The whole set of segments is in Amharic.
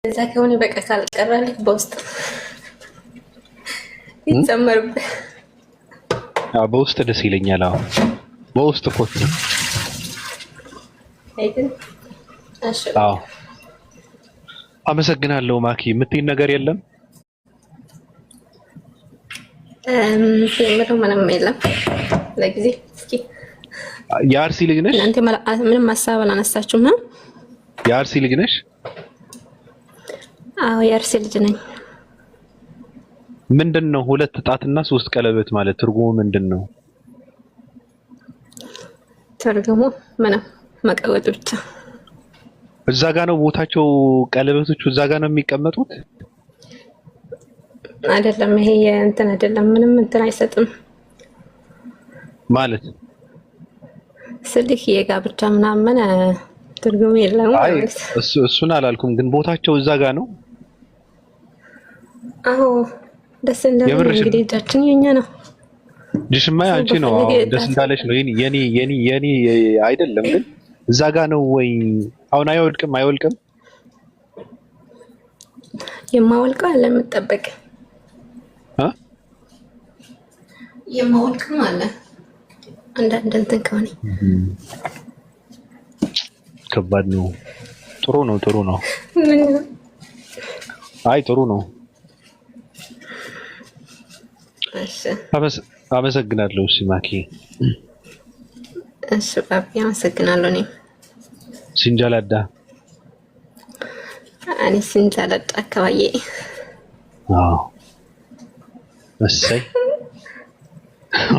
እዛ ከሆነ በቃ ካልቀራልህ በውስጥ ይጨመርብህ። በውስጥ ደስ ይለኛል። አዎ በውስጥ ኮት ነው። አዎ አመሰግናለሁ። ማኪ የምትይኝ ነገር የለም? ምንም የለም ለጊዜ። እስኪ የአርሲ ልጅ ነሽ? እናንተ ምንም ሀሳብ አላነሳችሁም? የአርሲ ልጅ ነሽ? አዎ የአርሲ ልጅ ነኝ። ምንድነው ሁለት ጣትና ሶስት ቀለበት ማለት ትርጉሙ ምንድነው? ትርጉሙ ምንም መቀወጥ ብቻ። እዛ ጋ ነው ቦታቸው፣ ቀለበቶቹ እዛ ጋ ነው የሚቀመጡት? አይደለም፣ ይሄ እንትን አይደለም። ምንም እንትን አይሰጥም ማለት ስልክ የጋብቻ ምናምን ትርጉም የለም ማለት። እሱን አላልኩም፣ ግን ቦታቸው እዛ ጋ ነው። አዎ ደስ እንዳለ እንግዲህ እጃችን የኛ ነው። ጅሽማ አንቺ ነው ደስ እንዳለሽ ነው። የኔ አይደለም፣ ግን እዛ ጋ ነው ወይ? አሁን አይወልቅም። የማወልቀው አለ የምጠበቅ የማወልቀው አለ አንዳንድ እንትን ከሆነ ከባድ ነው። ጥሩ ነው። አይ ጥሩ ነው። እሺ አመሰግናለሁ። እሺ ማኪ። እሺ ባቢ አመሰግናለሁ። እኔ ሲንጃላዳ አካባቢ። አዎ እሰይ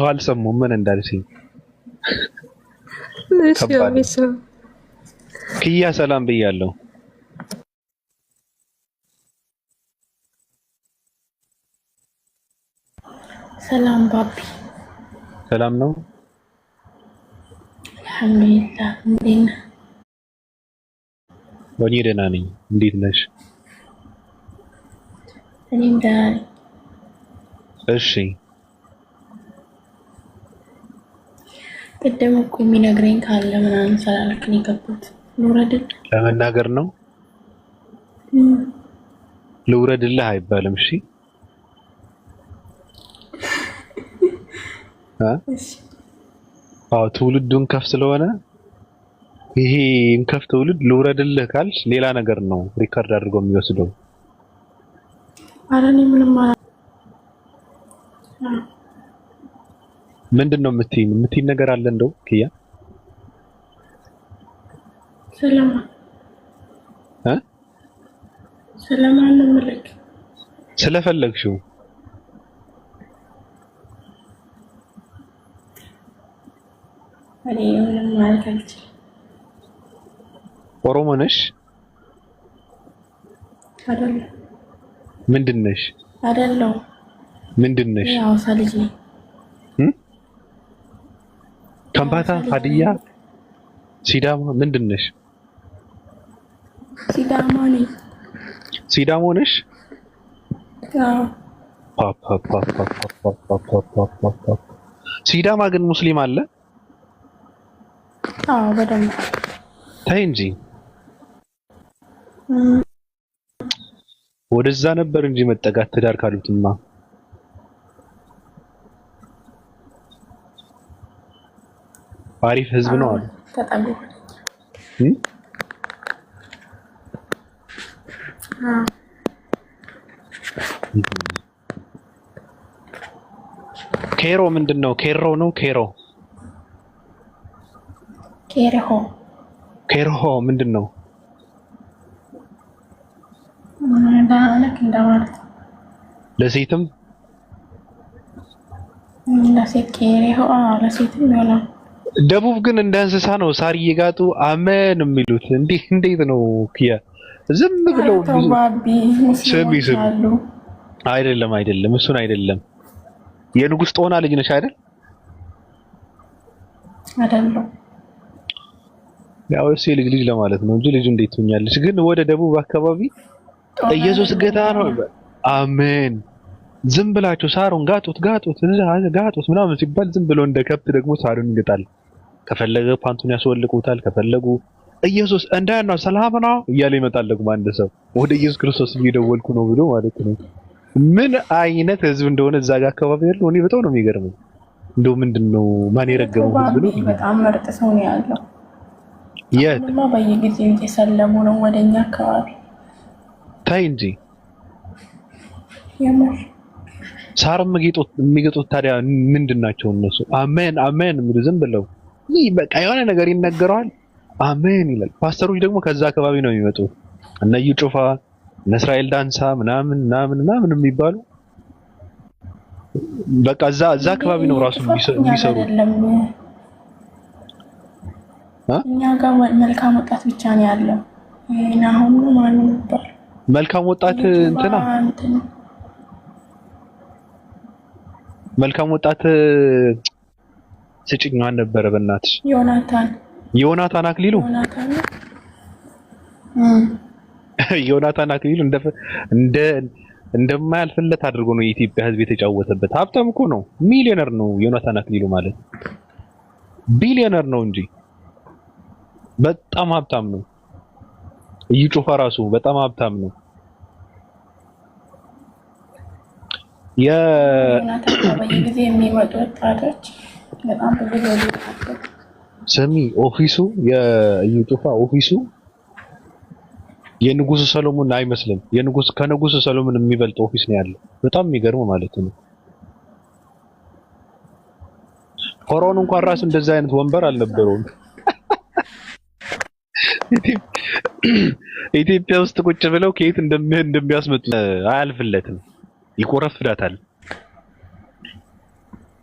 አልሰሙም ምን እንዳልሽኝ። እሺ ክያ ሰላም ብያለሁ። ሰላም ባቢ። ሰላም ነው አልሐምዱሊላህ። እንዴት ነህ? እኔ ደህና ነኝ። እንዴት ነሽ? እኔም ደህና ነኝ። እሺ ቅድም እኮ የሚነግረኝ ካለ ምናምን ስላልክ ነው የገባሁት። ልውረድልህ? ለመናገር ነው። ልውረድልህ አይባልም። እሺ አዎ ትውልዱን ከፍ ስለሆነ ይሄ እንከፍ ትውልድ ልውረድልህ ካልሽ ሌላ ነገር ነው ሪከርድ አድርገው የሚወስደው። ኧረ እኔ ምንም ምንድነው የምትይኝ ነገር አለ እንደው ክያ? ስለማን ነው የምልክ? ስለፈለግሽው እኔ ምንም ማለት አልችልም። ኦሮሞ ነሽ? አይደለም። ምንድን ነሽ? አይደለም። ምንድን ነሽ? የሐዋሳ ልጅ ነኝ። ከምባታ፣ ሀዲያ፣ ሲዳማ ምንድን ነሽ? ሲዳማ ነኝ። ሲዳሞ ነሽ? ሲዳማ ግን ሙስሊም አለ? አዎ በደንብ። ተይ እንጂ ወደዛ ነበር እንጂ መጠጋት ትዳር ካሉትማ። አሪፍ ህዝብ ነው አሉ። ተጠጉ። ኬሮ ምንድነው? ኬሮ ነው ኬሮሆ ምንድነው? እንደማለት ለሴትም ለሴት ኬሮሆ ለሴትም ይሆናል። ደቡብ ግን እንደ እንስሳ ነው ሳር እየጋጡ አመን የሚሉት። እንዴት ነው ክያ? ዝም ብለው ስም አይደለም እሱን አይደለም። የንጉስ ጦና ልጅ ነሽ አይደል? አይደለም። ያው እሱ ልጅ ለማለት ነው እንጂ ልጅ እንዴት ትሆኛለሽ? ግን ወደ ደቡብ አካባቢ ኢየሱስ ጌታ ነው አሜን። ዝም ብላችሁ ሳሩን ጋጡት ምናምን ሲባል ዝም ብሎ እንደ ከብት ደግሞ ሳሩን ይገጣል። ከፈለገ ፓንቱን ያስወልቁታል፣ ከፈለጉ ኢየሱስ እንደት ነው ሰላም ነው እያለ ይመጣል። ደግሞ አንድ ሰው ወደ ኢየሱስ ክርስቶስ እየደወልኩ ነው ብሎ ማለት ነው። ምን አይነት ህዝብ እንደሆነ እዛ ጋር አካባቢ ያለው እኔ በጣም ነው የሚገርመኝ። እንደው ምንድነው ማን የረገመው ህዝብ ነው? በጣም ምርጥ ሰው ነው ያለው። የት በየጊዜው እየሰለሙ ነው ወደኛ አካባቢ። ታይ እንጂ የምር ሳር የሚገጡት ታዲያ ምንድናቸው እነሱ? አሜን አሜን የሚሉ ዝም ብለው ይህ በቃ የሆነ ነገር ይነገረዋል አሜን ይላል። ፓስተሮች ደግሞ ከዛ አካባቢ ነው የሚመጡት። እነ እዩ ጩፋ፣ እነ እስራኤል ዳንሳ ምናምን የሚባሉ በቃ እዛ አካባቢ ነው ራሱ የሚሰሩ። እኛ ጋር መልካም ወጣት ብቻ ነው ያለው። እና አሁን ማን ነበር መልካም ወጣት እንትና መልካም ወጣት ስጭኝ ማን ነበረ? በእናትሽ ዮናታን አክሊሉ ዮናታን አክሊሉ እንደማያልፍለት አድርጎ ነው የኢትዮጵያ ሕዝብ የተጫወተበት። ሀብታም እኮ ነው፣ ሚሊዮነር ነው ዮናታን አክሊሉ ማለት ቢሊዮነር ነው እንጂ በጣም ሀብታም ነው። እዩ ጩፋ ራሱ በጣም ሀብታም ነው። በየጊዜ የሚመጡ ወጣቶች በጣም ብዙ ስሚ ኦፊሱ የእዩ ጩፋ ኦፊሱ የንጉሱ ሰሎሞን አይመስልም። ከንጉሱ ሰሎሞን የሚበልጥ ኦፊስ ነው ያለው። በጣም የሚገርም ማለት ነው። ፈርዖን እንኳን ራሱ እንደዛ አይነት ወንበር አልነበረውም። ኢትዮጵያ ውስጥ ቁጭ ብለው ከየት እንደሚያስመጡ አያልፍለትም። ይቆረፍዳታል።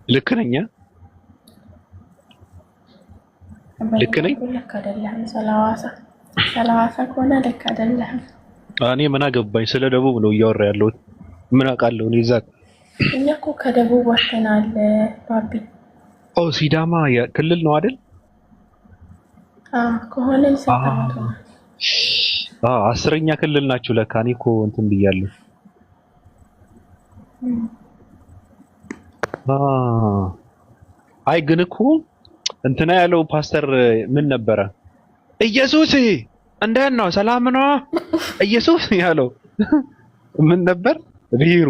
ልክ ነኝ? ልክ ነኝ? ልክ አይደለም። ሰላዋሳ ከሆነ ልክ አይደለም። እኔ ምን አገባኝ? ስለ ደቡብ ነው እያወራ ያለሁት። ምን አውቃለሁ እኔ እዛ። እኛ እኮ ከደቡብ ወጥተናል ባቢ። ሲዳማ ክልል ነው አይደል? ከሆነ ሰጣቱ አስረኛ ክልል ናችሁ ለካ። እኔ እኮ እንትን ብያለሁ። አይ ግን እኮ እንትና ያለው ፓስተር ምን ነበረ? ኢየሱስ እንደት ነው ሰላም ነው ኢየሱስ ያለው ምን ነበር? ብሔሩ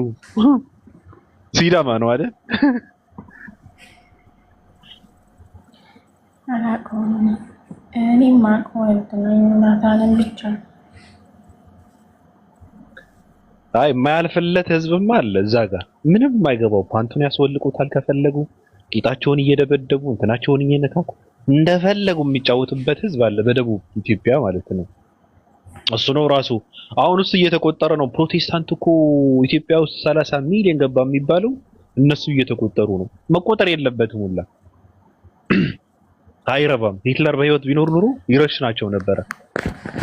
ሲዳማ ነው አይደል? አላውቀውም። እኔም የማውቀው ዮናታንን ብቻ። አይ የማያልፍለት ህዝብማ አለ እዛ ጋር ምንም የማይገባው ፓንቱን ያስወልቁታል ከፈለጉ ቂጣቸውን እየደበደቡ እንትናቸውን እየነካኩ እንደፈለጉ የሚጫወቱበት ህዝብ አለ በደቡብ ኢትዮጵያ ማለት ነው። እሱ ነው ራሱ አሁን ውስጥ እየተቆጠረ ነው። ፕሮቴስታንት እኮ ኢትዮጵያ ውስጥ 30 ሚሊዮን ገባ የሚባለው እነሱ እየተቆጠሩ ነው። መቆጠር የለበትም ሁላ አይረባም። ሂትለር በህይወት ቢኖር ኑሮ ይረሽናቸው ነበረ።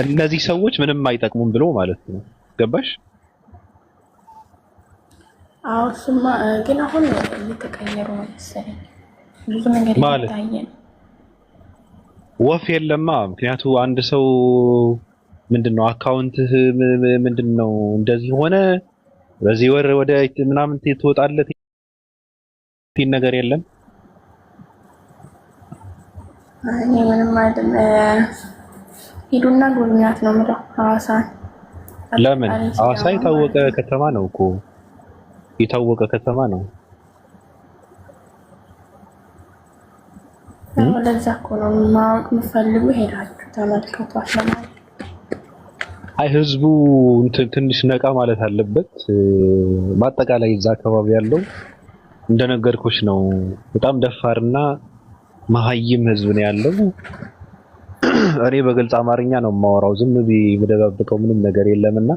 እነዚህ ሰዎች ምንም አይጠቅሙም ብሎ ማለት ነው። ገባሽ? አዎ ስማ፣ ግን አሁን እየተቀየሩ ነው መሰለኝ ብዙ ነገር እየታየ ነው። ወፍ የለማ። ምክንያቱ አንድ ሰው ምንድነው አካውንትህ ምንድነው እንደዚህ ሆነ በዚህ ወር ወደ ምናምን ትወጣለህ ነገር የለም። እኔ ምንም አይደለም። ሂዱና ጎብኛት ነው የምለው ሐዋሳን። ለምን? ሐዋሳ የታወቀ ከተማ ነው እኮ የታወቀ ከተማ ነው። ለዛ እኮ ነው ማወቅ የምፈልጉ ሄዳችሁ ተመልከቷት ለማለት። አይ ህዝቡ ትንሽ ነቃ ማለት አለበት። በአጠቃላይ እዛ አካባቢ ያለው እንደነገርኩሽ ነው። በጣም ደፋርና መሀይም ህዝብ ነው ያለው። እኔ በግልጽ አማርኛ ነው የማወራው። ዝም ብዬ የምደባብቀው ምንም ነገር የለምና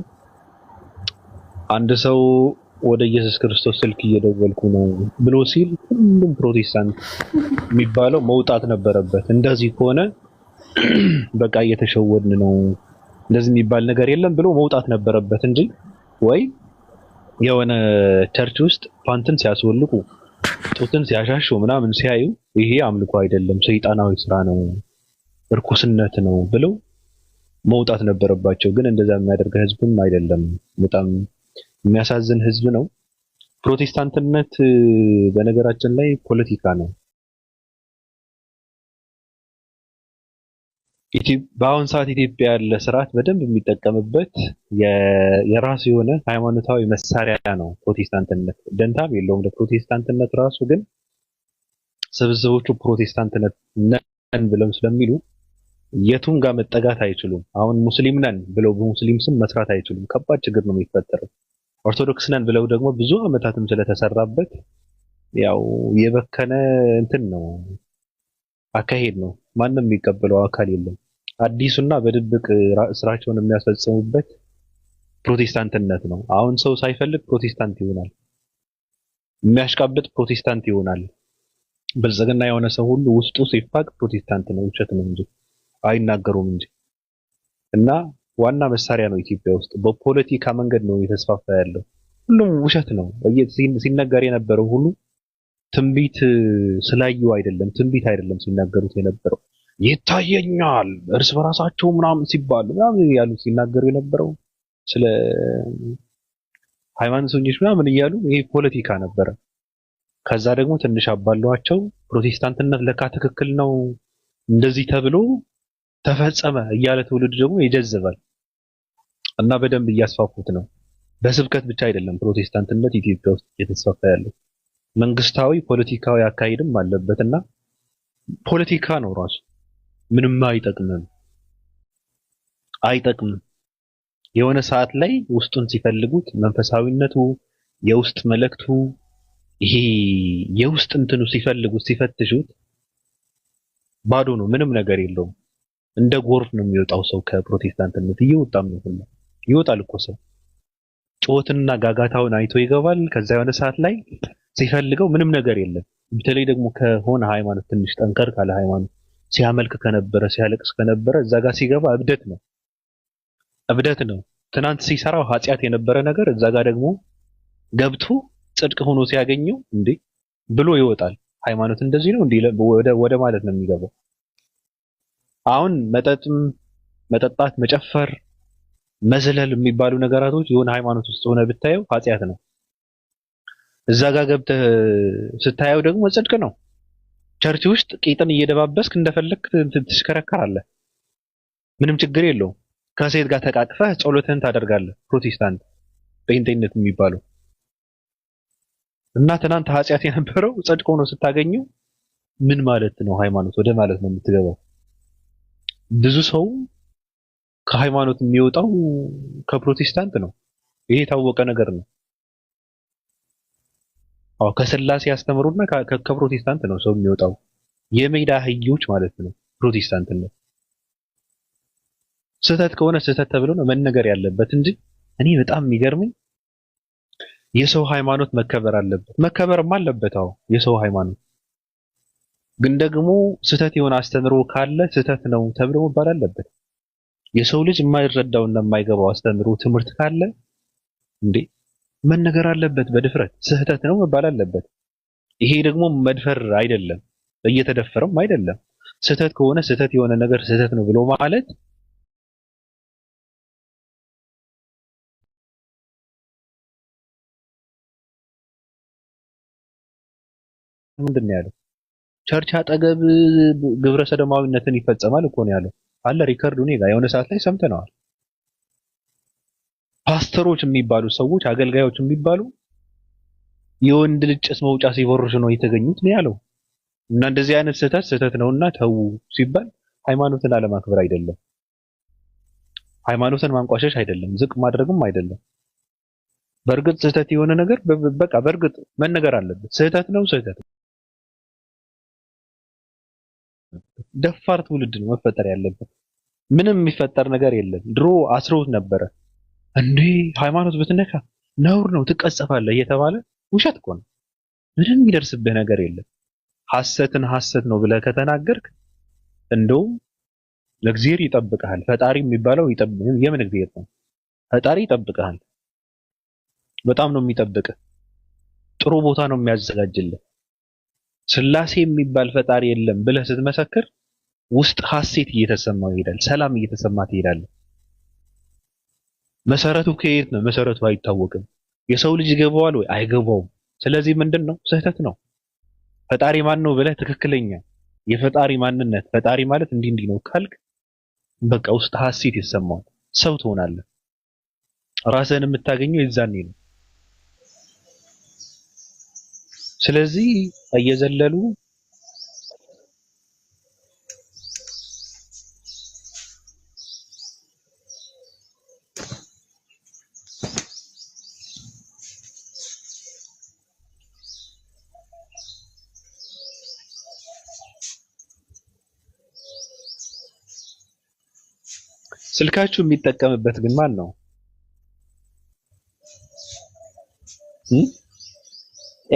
አንድ ሰው ወደ ኢየሱስ ክርስቶስ ስልክ እየደወልኩ ነው ብሎ ሲል ሁሉም ፕሮቴስታንት የሚባለው መውጣት ነበረበት። እንደዚህ ከሆነ በቃ እየተሸወድን ነው፣ እንደዚህ የሚባል ነገር የለም ብሎ መውጣት ነበረበት እንጂ ወይ የሆነ ቸርች ውስጥ ፓንትን ሲያስወልቁ ጡትን ሲያሻሹ ምናምን ሲያዩ ይሄ አምልኮ አይደለም፣ ሰይጣናዊ ስራ ነው፣ እርኩስነት ነው ብለው መውጣት ነበረባቸው። ግን እንደዛ የሚያደርግ ህዝብም አይደለም። በጣም የሚያሳዝን ህዝብ ነው። ፕሮቴስታንትነት በነገራችን ላይ ፖለቲካ ነው። በአሁን ሰዓት ኢትዮጵያ ያለ ስርዓት በደንብ የሚጠቀምበት የራሱ የሆነ ሃይማኖታዊ መሳሪያ ነው ፕሮቴስታንትነት። ደንታም የለውም ለፕሮቴስታንትነት ራሱ። ግን ስብስቦቹ ፕሮቴስታንትነት ነን ብለው ስለሚሉ የቱም ጋር መጠጋት አይችሉም። አሁን ሙስሊም ነን ብለው በሙስሊም ስም መስራት አይችሉም። ከባድ ችግር ነው የሚፈጠረው። ኦርቶዶክስ ነን ብለው ደግሞ ብዙ አመታትም ስለተሰራበት ያው የበከነ እንትን ነው አካሄድ ነው። ማንም የሚቀበለው አካል የለም። አዲሱና በድብቅ ስራቸውን የሚያስፈጽሙበት ፕሮቴስታንትነት ነው። አሁን ሰው ሳይፈልግ ፕሮቴስታንት ይሆናል። የሚያሽቃብጥ ፕሮቴስታንት ይሆናል። ብልጽግና የሆነ ሰው ሁሉ ውስጡ ሲፋቅ ፕሮቴስታንት ነው። ውሸት ነው እንጂ አይናገሩም እንጂ። እና ዋና መሳሪያ ነው ኢትዮጵያ ውስጥ በፖለቲካ መንገድ ነው የተስፋፋ ያለው። ሁሉም ውሸት ነው። ሲነገር የነበረው ሁሉ ትንቢት ስላዩ አይደለም፣ ትንቢት አይደለም ሲናገሩት የነበረው። ይታየኛል እርስ በራሳቸው ምናምን ሲባሉ ምናምን ያሉ ሲናገሩ የነበረው ስለ ሃይማኖተኞች ምናምን እያሉ ይሄ ፖለቲካ ነበረ። ከዛ ደግሞ ትንሽ አባሏቸው ፕሮቴስታንትነት ለካ ትክክል ነው እንደዚህ ተብሎ ተፈጸመ እያለ ትውልድ ደግሞ ይጀዝባል። እና በደንብ እያስፋፉት ነው። በስብከት ብቻ አይደለም ፕሮቴስታንትነት ኢትዮጵያ ውስጥ እየተስፋፋ ያለው፣ መንግስታዊ ፖለቲካዊ አካሄድም አለበትና ፖለቲካ ነው ራሱ። ምንም አይጠቅምም። የሆነ ሰዓት ላይ ውስጡን ሲፈልጉት መንፈሳዊነቱ፣ የውስጥ መልእክቱ፣ ይሄ የውስጥ እንትኑ ሲፈልጉት ሲፈትሹት ባዶ ነው። ምንም ነገር የለውም። እንደ ጎርፍ ነው የሚወጣው ሰው ከፕሮቴስታንትነት እየወጣም ነው ሁሉ ይወጣል እኮ ሰው ጩኸትና ጋጋታውን አይቶ ይገባል። ከዛ የሆነ ሰዓት ላይ ሲፈልገው ምንም ነገር የለም። በተለይ ደግሞ ከሆነ ሃይማኖት ትንሽ ጠንከር ካለ ሃይማኖት ሲያመልክ ከነበረ ሲያለቅስ ከነበረ እዛ ጋር ሲገባ እብደት ነው። ትናንት ሲሰራው ኃጢአት የነበረ ነገር እዛ ጋር ደግሞ ገብቶ ጽድቅ ሆኖ ሲያገኘው እንዴ ብሎ ይወጣል። ሃይማኖት እንደዚህ ነው እንዴ ወደ ማለት ነው የሚገባው። አሁን መጠጣት፣ መጨፈር፣ መዝለል የሚባሉ ነገራቶች የሆነ ሃይማኖት ውስጥ ሆነ ብታየው ኃጢአት ነው። እዛ ጋር ገብተህ ስታየው ደግሞ ጽድቅ ነው። ቸርች ውስጥ ቂጥን እየደባበስክ እንደፈለክ ትሽከረከራለህ። ምንም ችግር የለውም። ከሴት ጋር ተቃቅፈህ ጸሎትህን ታደርጋለህ። ፕሮቴስታንት ጴንጤነት የሚባለው እና ትናንት ኃጢአት የነበረው ጽድቅ ሆኖ ስታገኘው ምን ማለት ነው? ሃይማኖት ወደ ማለት ነው የምትገባው። ብዙ ሰው ከሃይማኖት የሚወጣው ከፕሮቴስታንት ነው። ይሄ የታወቀ ነገር ነው። አዎ ከስላሴ ያስተምሩና ከፕሮቴስታንት ነው ሰው የሚወጣው። የሜዳ አህዮች ማለት ነው ፕሮቴስታንትነት። ስህተት ከሆነ ስህተት ተብሎ ነው መነገር ያለበት እንጂ እኔ በጣም የሚገርመኝ የሰው ሃይማኖት መከበር አለበት። መከበርም አለበት። አዎ የሰው ሃይማኖት ግን ደግሞ ስህተት የሆነ አስተምሮ ካለ ስህተት ነው ተብሎ መባል አለበት። የሰው ልጅ የማይረዳውና የማይገባው አስተምሮ ትምህርት ካለ እንዴ መነገር አለበት በድፍረት ስህተት ነው መባል አለበት። ይሄ ደግሞ መድፈር አይደለም፣ እየተደፈረም አይደለም። ስህተት ከሆነ ስህተት የሆነ ነገር ስህተት ነው ብሎ ማለት ምንድን ነው ያለው? ቸርች አጠገብ ግብረ ሰዶማዊነትን ይፈጸማል እኮ ነው ያለው። አለ ሪከርዱ እኔ ጋር የሆነ ሰዓት ላይ ሰምተነዋል። ፓስተሮች የሚባሉ ሰዎች አገልጋዮች የሚባሉ የወንድ ልጅ ጭስ መውጫ ሲቦርሹ ነው የተገኙት ነው ያለው። እና እንደዚህ አይነት ስህተት ነውና ተው ሲባል ሃይማኖትን አለማክበር አይደለም፣ ሃይማኖትን ማንቋሸሽ አይደለም፣ ዝቅ ማድረግም አይደለም። በእርግጥ ስህተት የሆነ ነገር በቃ በእርግጥ መነገር አለበት። ስህተት ነው ስህተት ነው። ደፋር ትውልድ ነው መፈጠር ያለበት። ምንም የሚፈጠር ነገር የለም። ድሮ አስረውት ነበረ እንዴ ሃይማኖት ብትነካ ነውር ነው ትቀጸፋለህ እየተባለ ውሸት እኮ ነው። ምንም የሚደርስብህ ነገር የለም። ሐሰትን ሐሰት ነው ብለህ ከተናገርክ እንደውም ለእግዚአብሔር ይጠብቅሃል። ፈጣሪ የሚባለው የምን እግዚአብሔር ነው? ፈጣሪ ይጠብቅሃል። በጣም ነው የሚጠብቅህ። ጥሩ ቦታ ነው የሚያዘጋጅልህ። ስላሴ የሚባል ፈጣሪ የለም ብለህ ስትመሰክር ውስጥ ሐሴት እየተሰማው ይሄዳል፣ ሰላም እየተሰማ ትሄዳለህ። መሰረቱ ከየት ነው? መሰረቱ አይታወቅም። የሰው ልጅ ይገባዋል ወይ? አይገባውም። ስለዚህ ምንድን ነው? ስህተት ነው። ፈጣሪ ማን ነው ብለህ ትክክለኛ የፈጣሪ ማንነት ፈጣሪ ማለት እንዲህ ነው ካልክ በቃ ውስጥ ሐሴት ይሰማው ሰው ትሆናለህ። ራስህን የምታገኘው የዛኔ ነው። ስለዚህ እየዘለሉ ስልካችሁ የሚጠቀምበት ግን ማን ነው?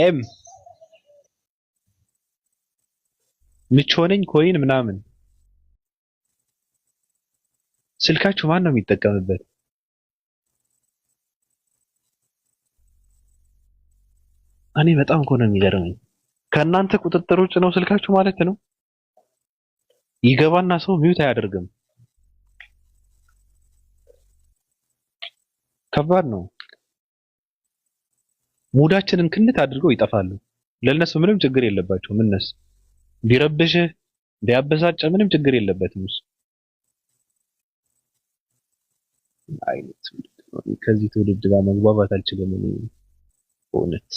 ኤም ምቾነኝ ኮይን ምናምን ስልካችሁ ማን ነው የሚጠቀምበት? እኔ በጣም እኮ ነው የሚገርመኝ። ከእናንተ ቁጥጥር ውጭ ነው ስልካችሁ ማለት ነው። ይገባና ሰው ሚውት አያደርግም። ከባድ ነው። ሙዳችንን ክንት አድርገው ይጠፋሉ። ለነሱ ምንም ችግር የለባቸውም። እነሱ ቢረብሽህ ቢያበሳጭ ምንም ችግር የለበትም እሱ። አይነት ከዚህ ትውልድ ጋር መግባባት አልችልም እኔ በእውነት።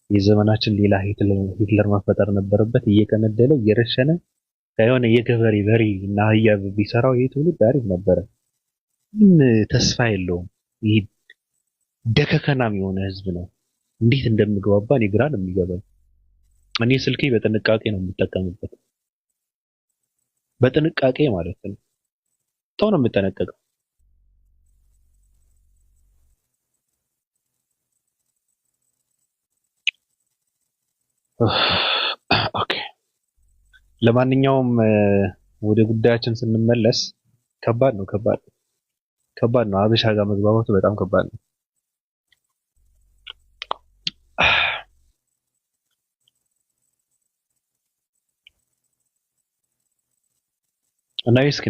የዘመናችን ሌላ ሂትለር መፈጠር ነበረበት። እየቀነደለ እየረሸነ ከሆነ የገበሬ በሬ እና አህያ ቢሰራው ይሄ ትውልድ አሪፍ ነበረ። ተስፋ የለውም። ይሄ ደከከናም የሆነ ህዝብ ነው። እንዴት እንደምግባባ እኔ ግራ ነው የሚገባኝ። እኔ ስልኬ በጥንቃቄ ነው የምጠቀምበት። በጥንቃቄ ማለት ነው። በጣም ነው የምጠነቀቀው። ኦኬ፣ ለማንኛውም ወደ ጉዳያችን ስንመለስ ከባድ ነው። አበሻ ጋር መግባባቱ በጣም ከባድ ነው። እና እስኪ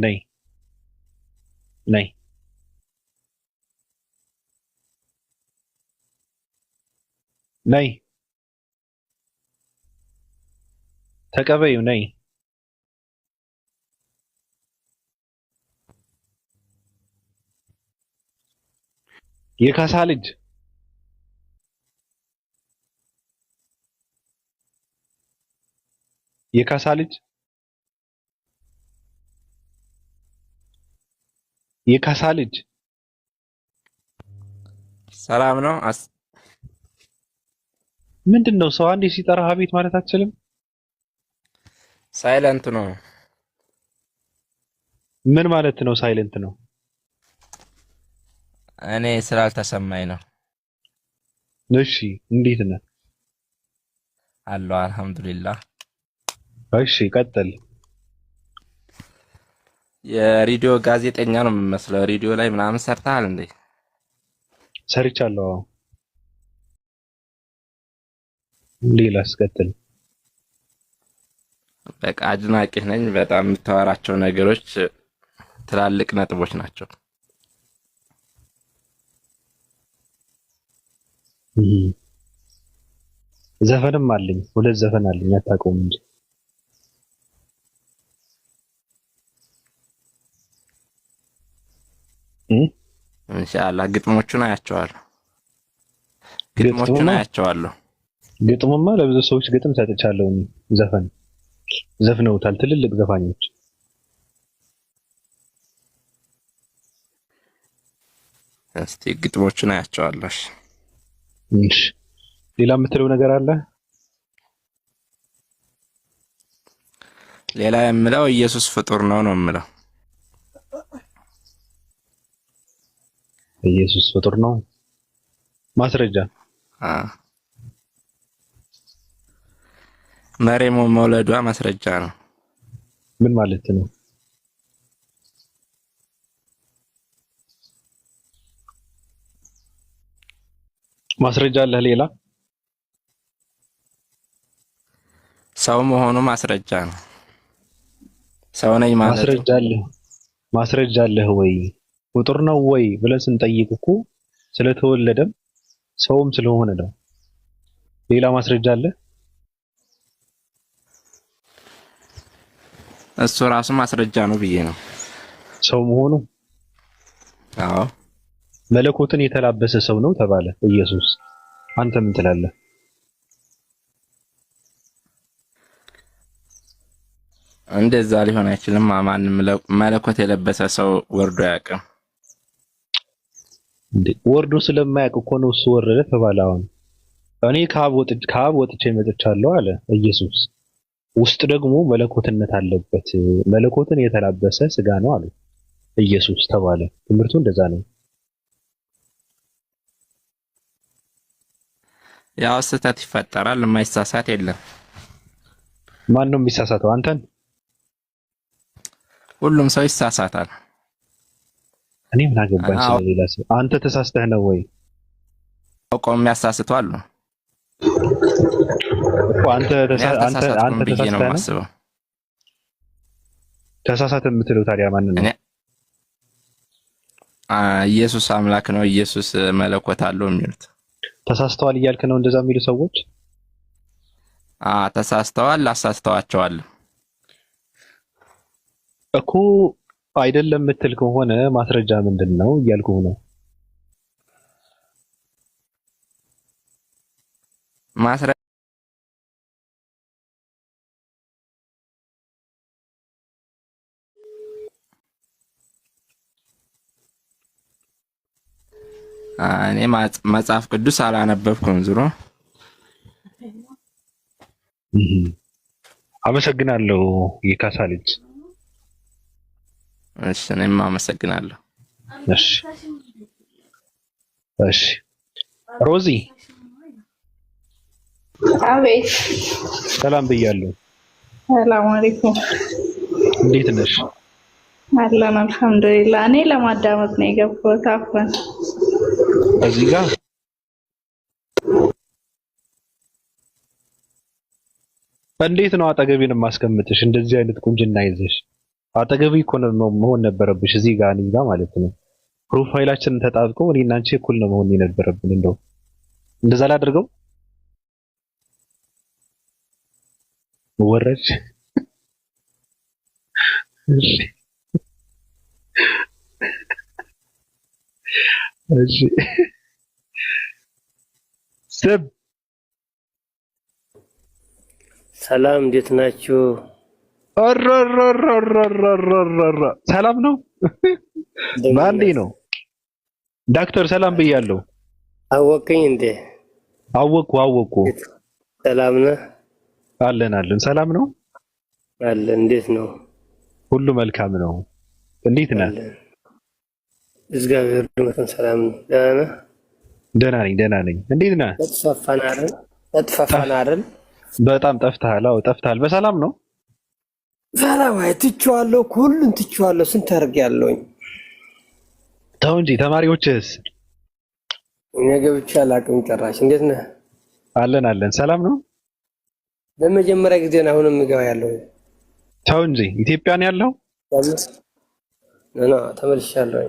ነይ ተቀበዩ ነይ። የካሳ ልጅ የካሳ ልጅ ሰላም ነው። ምንድነው? ሰው አንዴ ሲጠራ አቤት ማለት አትችልም? ሳይለንት ነው። ምን ማለት ነው ሳይለንት ነው? እኔ ስላልተሰማኝ ነው። እሺ፣ እንዴት ነህ? አለሁ አልሐምዱሊላህ። እሺ፣ ቀጥል። የሬዲዮ ጋዜጠኛ ነው የምመስለው። ሬዲዮ ላይ ምናምን ሰርተሃል እንዴ? ሰርቻለሁ። ሌላስ? ቀጥል። በቃ አድናቂህ ነኝ። በጣም የምታወራቸው ነገሮች ትላልቅ ነጥቦች ናቸው። ዘፈንም አለኝ፣ 2 ዘፈን አለኝ አታውቀውም እንጂ። ኢንሻአላህ ግጥሞቹን አያቸዋለሁ። ግጥሙማ ለብዙ ሰዎች ግጥም ሰጥቻለሁ። ዘፈን ዘፍነውታል ትልልቅ ዘፋኞች። እስቲ ግጥሞቹን አያቸዋለሁ። እሺ፣ ሌላ የምትለው ነገር አለ? ሌላ የምለው ኢየሱስ ፍጡር ነው የምለው። ኢየሱስ ፍጡር ነው ማስረጃ? መሬም መውለዷ ማስረጃ ነው። ምን ማለት ነው? ማስረጃ አለ? ሌላ ሰው መሆኑ ማስረጃ ነው። ሰው ነኝ ማለት ማስረጃ አለህ ወይ? ፍጡር ነው ወይ ብለን ስንጠይቅ እኮ ስለተወለደም ሰውም ስለሆነ ነው። ሌላ ማስረጃ አለ? እሱ ራሱ ማስረጃ ነው ብዬ ነው። ሰው መሆኑ አዎ መለኮትን የተላበሰ ሰው ነው ተባለ ኢየሱስ። አንተ ምን ትላለህ? እንደዛ ሊሆን አይችልም። ማንም መለኮት የለበሰ ሰው ወርዶ አያውቅም። እንዴ ወርዶ ስለማያውቅ እኮ ነው እሱ ወረደ ተባለ። አሁን እኔ ከአብ ወጥቼ መጥቻለሁ አለ ኢየሱስ። ውስጥ ደግሞ መለኮትነት አለበት፣ መለኮትን የተላበሰ ስጋ ነው አለ ኢየሱስ ተባለ። ትምህርቱ እንደዛ ነው። ያው ስህተት ይፈጠራል፣ የማይሳሳት የለም። ማን ነው የሚሳሳተው? አንተን? ሁሉም ሰው ይሳሳታል። እኔ ምን አገባኝ ስለሌላ ሰው? አንተ ተሳስተህ ነው ወይ? አውቀው የሚያሳስቱ አሉ እኮ። አንተ ተሳስተህ ነው? ተሳሳተ የምትለው ታዲያ ማንን ነው? ኢየሱስ አምላክ ነው፣ ኢየሱስ መለኮት አለው የሚሉት ተሳስተዋል እያልክ ነው እንደዛ የሚሉ ሰዎች? ተሳስተዋል፣ አሳስተዋቸዋል እኮ። አይደለም የምትል ከሆነ ማስረጃ ምንድነው እያልኩህ ነው። ማስረጃ እኔ መጽሐፍ ቅዱስ አላነበብኩም። ዙሮ አመሰግናለሁ የካሳ ልጅ። እሺ እኔም አመሰግናለሁ። እሺ እሺ ሮዚ አቤት። ሰላም ብያለሁ። ሰላም አለይኩም። እንዴት ነሽ? አለን አልሐምዱሊላህ። እኔ ለማዳመጥ ነው የገባሁት። አፈን እዚህ ጋር እንዴት ነው አጠገቤን የማስቀምጥሽ? እንደዚህ አይነት ቁንጅና ይዘሽ አጠገቤ እኮ ነው መሆን ነበረብሽ። እዚህ ጋር እኔ ጋር ማለት ነው። ፕሮፋይላችንን ተጣብቀው እኔና አንቺ እኩል ነው መሆን የነበረብን። እንደው እንደዛ ላድርገው ወረች። እሺ እሺ ሰብ ሰላም እንዴት ናችሁ? ሰላም ነው። ማንዴ ነው ዳክተር ሰላም ብያለሁ። አወቀኝ እንዴ? አወኩ። ሰላም ነህ? አለን። ሰላም ነው አለ። እንዴት ነው? ሁሉ መልካም ነው። እንዴት ነህ? እግዚአብሔር ይመስገን ሰላም ነው። ደህና ነህ? ደህና ነኝ። እንዴት ነህ? ጠፍተሃል አይደል? በጣም ጠፍተሃል። አዎ ጠፍተሃል። በሰላም ነው? ሰላም ትቼዋለሁ፣ ሁሉን ትቼዋለሁ። ስንት አድርጌያለሁኝ። ተው እንጂ ተማሪዎችስ? እኔ ገብቼ አላውቅም ጭራሽ። እንዴት ነህ? አለን። ሰላም ነው? ለመጀመሪያ ጊዜ ነው አሁን የምገባ ያለው። ተው እንጂ ኢትዮጵያ ነው ያለው? ተመልሻለሁ።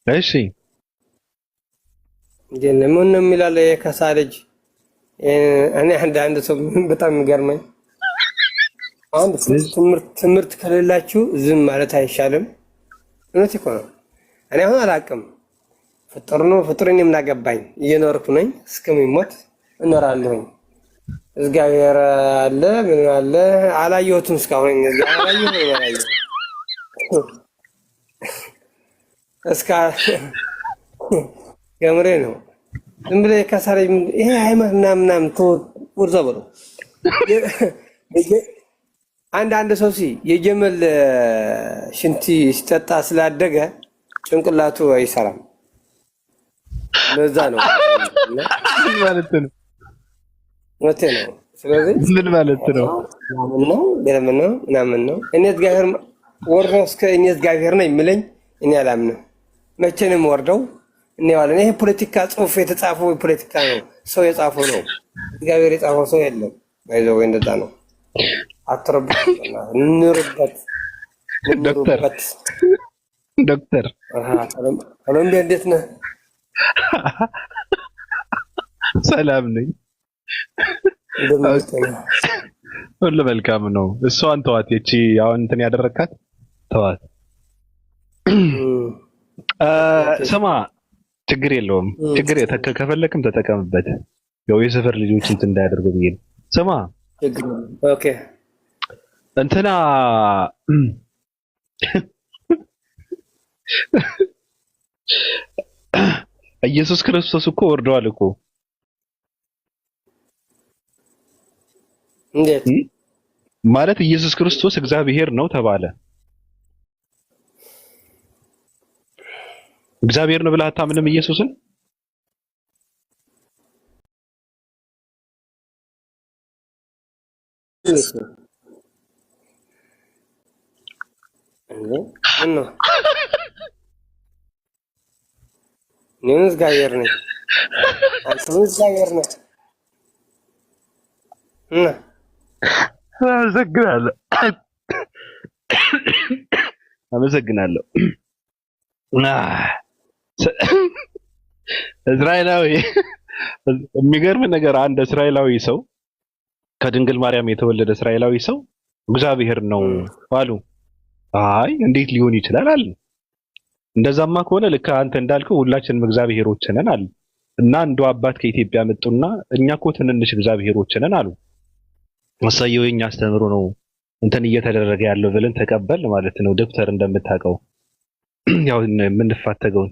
እሺ እንዴት ነው? ምን ነው የሚላል የካሳ ልጅ? እኔ አንድ ሰው በጣም የሚገርመኝ አንድ ትምህርት ከሌላችሁ ዝም ማለት አይሻልም? እውነት እኮ ነው። እኔ አሁን አላውቅም። ፍጡርን የምናገባኝ እየኖርኩ ነኝ። እስከሚሞት እኖራለሁኝ። እግዚአብሔር አለ ምን አለ አላየሁትም እስካሁን። ገምሬ ነው ዝም ብለህ ከሳሪ ይሄ ሃይማኖት ምናምን ወርዛ በለው። አንድ ሰው የጀመል ሽንቲ ሲጠጣ ስላደገ ጭንቅላቱ አይሰራም። ለዛ ነው ማለት ነው። ወቴ ነው። ስለዚህ ምን ማለት ነው? ምናምን ነው። እኔ እግዚአብሔር ወርዶ እስከ እኔ እግዚአብሔር ነኝ የምለኝ እኔ አላምንም። መቼ ነው የምወርደው? እኔ ዋለን ይሄ ፖለቲካ ጽሁፍ የተጻፈው ፖለቲካ ነው። ሰው የጻፈው ነው። እግዚአብሔር የጻፈው ሰው የለም። ባይዘው እንደዛ ነው። አትረቡት። እንሩበት። ዶክተር ኮሎምቢያ እንዴት ነህ? ሰላም ነኝ። ሁሉ መልካም ነው። እሷን ተዋት። እቺ አሁን እንትን ያደረካት ተዋት። ስማ ችግር የለውም። ችግር ከፈለክም ተጠቀምበት። ያው የሰፈር ልጆች እንትን እንዳያደርጉ ብዬ ነው። ስማ ኦኬ እንትና ኢየሱስ ክርስቶስ እኮ ወርደዋል እኮ። እንዴት ማለት ኢየሱስ ክርስቶስ እግዚአብሔር ነው ተባለ። እግዚአብሔር ነው ብለህ አታምንም ኢየሱስን? እኔም እግዚአብሔር ነኝ፣ አንተም እግዚአብሔር ነህ። አመሰግናለሁ። እስራኤላዊ የሚገርም ነገር፣ አንድ እስራኤላዊ ሰው ከድንግል ማርያም የተወለደ እስራኤላዊ ሰው እግዚአብሔር ነው አሉ። አይ እንዴት ሊሆን ይችላል አለ። እንደዛማ ከሆነ ልክ አንተ እንዳልከው ሁላችንም እግዚአብሔሮች ነን አለ እና አንዱ አባት ከኢትዮጵያ መጡና እኛ እኮ ትንንሽ እግዚአብሔሮች ነን አሉ። ወሳየው የኛ አስተምሮ ነው እንትን እየተደረገ ያለው ብለን ተቀበል ማለት ነው። ዶክተር እንደምታውቀው ያው የምንፋተገው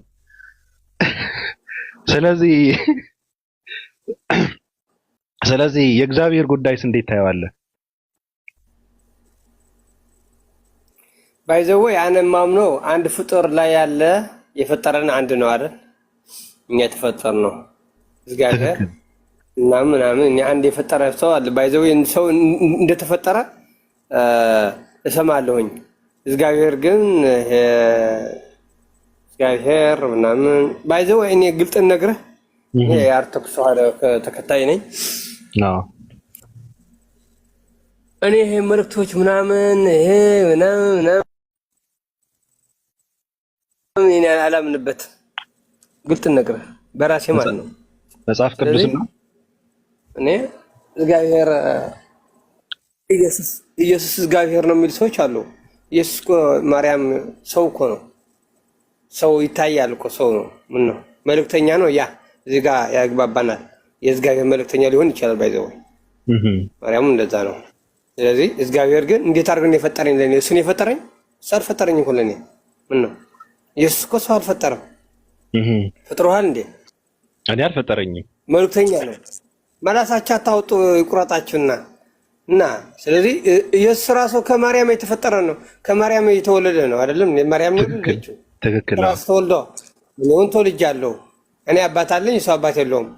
ስለዚህ የእግዚአብሔር ጉዳይስ እንዴት ታየዋለህ? ባይዘው ያነ ማምነው አንድ ፍጡር ላይ ያለ የፈጠረን አንድ ነው አይደል? እኛ የተፈጠር ነው እግዚአብሔር እና ምናምን እኛ አንድ የፈጠረ ሰው አለ። ባይዘው ሰው እንደተፈጠረ እሰማለሁኝ። እግዚአብሔር ግን እግዚአብሔር ምናምን ባይዘው እኔ ግልጥ ነግረህ የኦርቶዶክስ ተከታይ ነኝ። እኔ ይሄ መልእክቶች ምናምን ይሄ ምናምን እኔ አላምንበት። ግልጥ ነግረህ በራሴ ማለት ነው። መጽሐፍ ቅዱስ ነው። እኔ እግዚአብሔር ኢየሱስ እግዚአብሔር ነው የሚል ሰዎች አሉ። ኢየሱስ እኮ ማርያም ሰው እኮ ነው። ሰው ይታያል እኮ ሰው ነው። ምን ነው መልእክተኛ ነው። ያ እዚህ ጋር ያግባባናል። የእግዚአብሔር መልእክተኛ ሊሆን ይችላል። ባይዘው ማርያም እንደዛ ነው። ስለዚህ እግዚአብሔር ግን እንዴት አድርገን የፈጠረኝ ለኔ እሱን የፈጠረኝ ሰው አልፈጠረኝ እኮ ለኔ። ምን ነው ኢየሱስ እኮ ሰው አልፈጠረም። ፈጥሮሃል እንዴ? እኔ አልፈጠረኝም። መልእክተኛ ነው። መላሳችሁ አታውጡ ይቁረጣችሁና እና ስለዚህ ኢየሱስ ራሱ ከማርያም የተፈጠረ ነው። ከማርያም የተወለደ ነው አይደለም? ማርያም ነው ልጅ ትክክል ነው። ራስ ተወልዶ እኔውን ተወልጃለሁ። እኔ አባት አለኝ፣ እሱ አባት የለውም።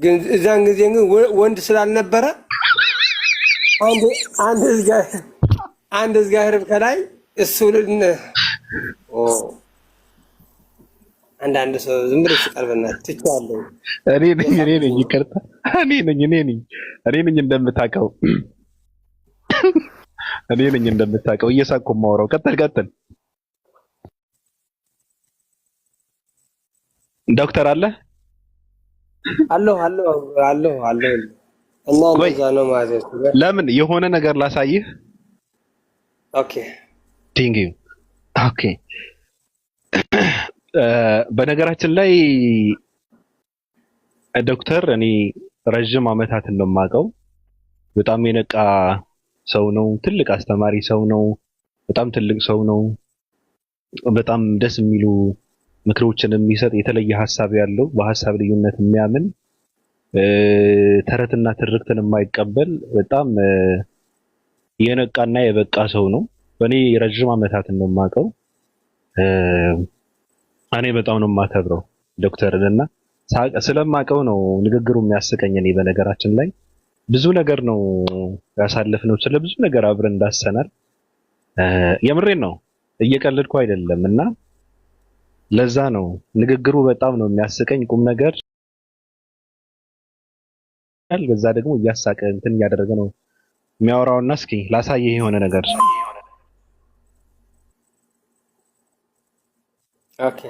ግን እዛን ጊዜ ግን ወንድ ስላልነበረ አንድ እግዚአብሔር ከላይ እሱ አንዳንድ ሰው ዝም ብሎ ሲቀርብና ትቻለሁ። እኔ ነኝ ይቅርታ፣ እኔ ነኝ እንደምታውቀው እየሳቅኩ የማወራው። ቀጥል ዶክተር አለ አለሁ እና እንደዛ ነው ማለት ነው። ለምን የሆነ ነገር ላሳይህ። ኦኬ ቲንክ ዩ ኦኬ። በነገራችን ላይ ዶክተር እኔ ረጅም ዓመታትን ነው የማውቀው። በጣም የነቃ ሰው ነው። ትልቅ አስተማሪ ሰው ነው። በጣም ትልቅ ሰው ነው። በጣም ደስ የሚሉ ምክሮችን የሚሰጥ፣ የተለየ ሀሳብ ያለው፣ በሀሳብ ልዩነት የሚያምን፣ ተረትና ትርክትን የማይቀበል በጣም የነቃና የበቃ ሰው ነው። በእኔ ረጅም ዓመታትን ነው የማውቀው። እኔ በጣም ነው የማከብረው ዶክተርን እና ስለማውቀው ነው ንግግሩ የሚያስቀኝ። እኔ በነገራችን ላይ ብዙ ነገር ነው ያሳለፍነው፣ ስለ ብዙ ነገር አብረን እንዳሰናል። የምሬን ነው፣ እየቀለድኩ አይደለም። እና ለዛ ነው ንግግሩ በጣም ነው የሚያስቀኝ፣ ቁም ነገር። በዛ ደግሞ እያሳቀ እንትን እያደረገ ነው የሚያወራውና እስኪ ላሳየህ የሆነ ነገር። ኦኬ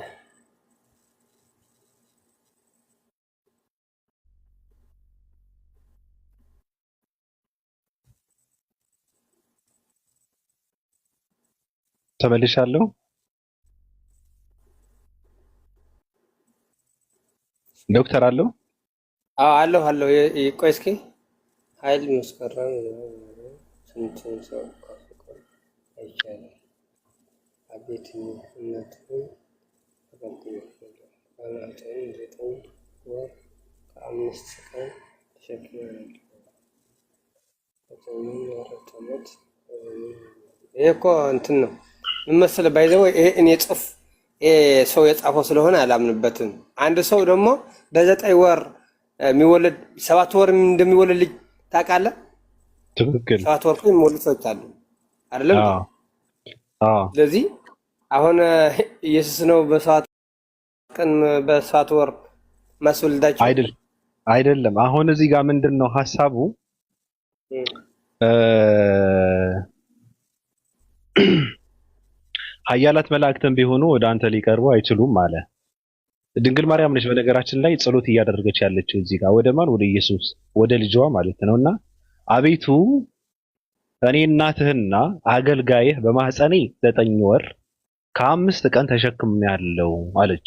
ተመልሻለሁ። ዶክተር አለው? አዎ አለሁ። ቆይ እስኪ ኃይል መስከረም ስንት ሰው ካፍቆን አይቻልም። አቤት እናቱን ተቀጥሎ ባላቸውን 9 ወር ከ5 ቀን ተሸክመናል። ይሄ እኮ እንትን ነው ምን መሰለህ ባይዘው ይሄ እኔ ጽፍ ሰው የጻፈው ስለሆነ አላምንበትም። አንድ ሰው ደግሞ በ9 ወር የሚወለድ 7 ወር እንደሚወለድ ልጅ ታውቃለህ? ትክክል። 7 ወር የሚወለድ ሰዎች አሉ አይደለም? ስለዚህ አሁን ኢየሱስ ነው በ7 ቀን በ7 ወር ማስወልዳቸው አይደለም። አሁን እዚህ ጋር ምንድነው ሐሳቡ? ኃያላት መላእክትም ቢሆኑ ወደ አንተ ሊቀርቡ አይችሉም አለ። ድንግል ማርያም ነች በነገራችን ላይ ጸሎት እያደረገች ያለችው እዚህ ጋር ወደ ማን? ወደ ኢየሱስ ወደ ልጇ ማለት ነውና አቤቱ እኔ እናትህና አገልጋይህ በማህፀኔ 9 ወር ከ5 ቀን ተሸክሜያለሁ አለች።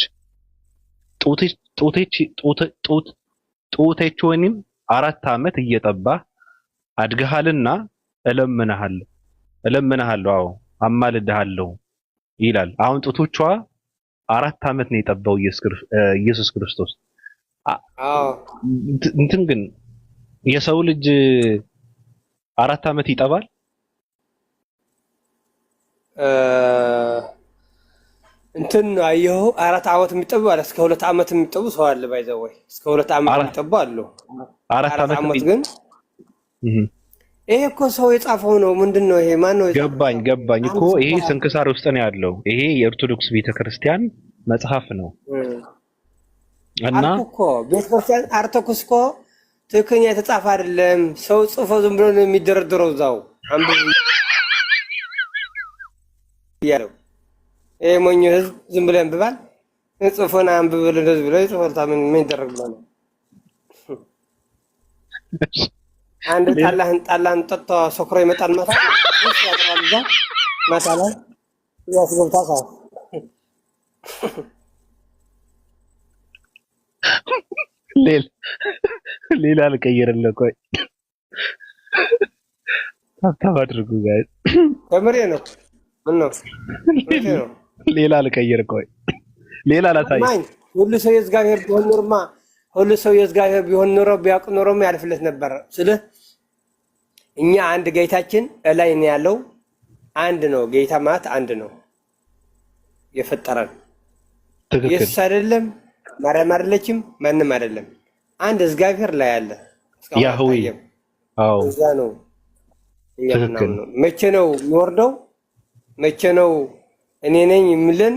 ጡቶቼንም 4 ዓመት እየጠባህ አድገሃልና እለምንሃለሁ አማልድሃለሁ ይላል። አሁን ጡቶቿ 4 ዓመት ነው የጠባው ኢየሱስ ክርስቶስ። እንትን ግን የሰው ልጅ 4 ዓመት ይጠባል? እንትን አየሁ 4 ዓመት የሚጠቡ አለ። እስከ 2 ዓመት የሚጠቡ ሰው አለ። ባይዘው ወይ እስከ 2 ዓመት የሚጠቡ አሉ። 4 ዓመት ግን ይሄ እኮ ሰው የጻፈው ነው። ምንድነው ይሄ? ማን ነው? ገባኝ እኮ ይሄ ስንክሳር ውስጥ ነው ያለው። ይሄ የኦርቶዶክስ ቤተክርስቲያን መጽሐፍ ነው እና እኮ ቤተክርስቲያን አርቶክስ እኮ ትክክለኛ የተጻፈ አይደለም። ሰው ጽፎ ዝም ብሎ ነው የሚደረደረው እዛው አንብብ ያለው። ይሄ ሞኝ ህዝብ ዝም ብሎ ያንብባል። ጽፎና አንብብ ብሎ እንደዚህ ብሎ ይጽፋል። ምን ይደረግ ብሎ ነው? አንድ ጣላህን ጠጥቶ ሰክሮ ይመጣል። ማታ ላይ ያስገብታ ሌላ ልቀይርልህ። ቆይ ታብታብ አድርጉ ጋር ከምሬ ነው። ምን ነው ሌላ ልቀይር። ቆይ ሌላ ላሳይ። ሁሉ ሰው የእግዚአብሔር ቢሆን ኖርማ ሁሉ ሰው የእግዚአብሔር ቢሆን ኖሮ ቢያውቅ ኖሮማ ያልፍለት ነበር። ስለዚህ እኛ አንድ ጌታችን ላይ ነው ያለው። አንድ ነው ጌታ ማለት አንድ ነው የፈጠረን። ኢየሱስ አይደለም፣ ማርያም አይደለችም፣ ማንም አይደለም። አንድ እግዚአብሔር ላይ አለ ያህዌ። አዎ እዛ ነው። መቼ ነው የሚወርደው? መቼ ነው እኔ ነኝ የሚለን?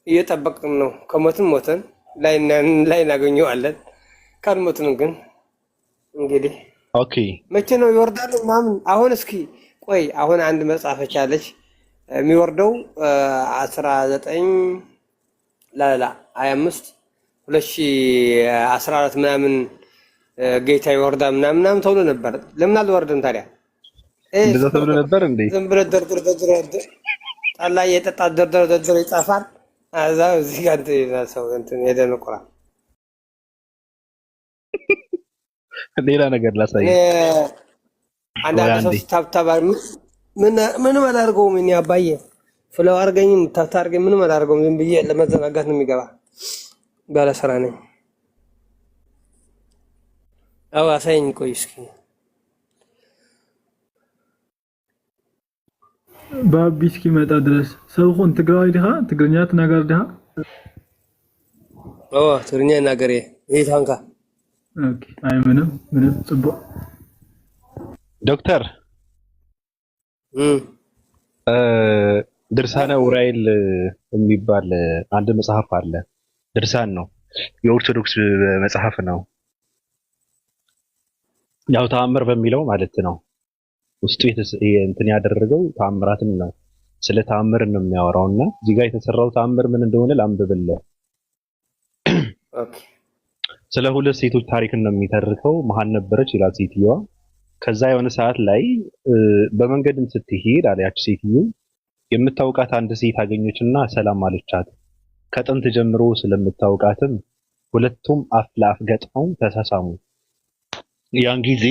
እየጠበቅን ነው። ከሞትን ሞተን ላይ እናገኘዋለን። ካልሞትን ግን እንግዲህ ኦኬ መቼ ነው ይወርዳሉ ምናምን። አሁን እስኪ ቆይ አሁን አንድ መጽሐፈች አለች የሚወርደው 25 2014 ምናምን ጌታ ይወርዳ ምናምን ተብሎ ነበር። ለምን አልወርድም ታዲያ? እንደዛ ተብሎ ነበር እንዴ? ዝም ብሎ ደርድር ጠላ የጠጣ ደርድር ይጻፋል። አዛ እዚህ ጋር ሰው እንትን የደነቆራ ሌላ ነገር ላሳይ። አንዳንድ ሰው ታብታብ ምንም አላደርገውም። እኔ አባዬ ፍለው አድርገኝም ታብታ አድርገኝ ምንም አላደርገውም። ዝም ብዬ ለመዘናጋት ነው የሚገባ። ባለ ስራ ነኝ። አዎ አሳይኝ። ቆይ እስኪ ባቢ እስኪመጣ ድረስ ሰውኹን ትግራዋይ ዲኻ? ትግርኛ ትናገር ዲኻ? ትግርኛ ይናገር። ይሄ ታንካ ኦኬ። አይ ምንም ጽቡቅ ዶክተር ድርሳነ ዑራኤል የሚባል አንድ መጽሐፍ አለ። ድርሳን ነው፣ የኦርቶዶክስ መጽሐፍ ነው። ያው ተአምር በሚለው ማለት ነው። ውስጡ እንትን ያደረገው ተአምራትን ነው። ስለ ተአምር ነው የሚያወራውና እዚህ ጋር የተሰራው ተአምር ምን እንደሆነ ላንብብልህ። ኦኬ። ስለ 2 ሴቶች ታሪክ ነው የሚተርከው። መሀን ነበረች ይላል ሴትዮዋ። ከዛ የሆነ ሰዓት ላይ በመንገድም ስትሄድ አለያች ሴትዮ የምታውቃት አንድ ሴት አገኘችና ሰላም አለቻት። ከጥንት ጀምሮ ስለምታውቃትም ሁለቱም አፍ ለአፍ ገጥመው ተሳሳሙ። ያን ጊዜ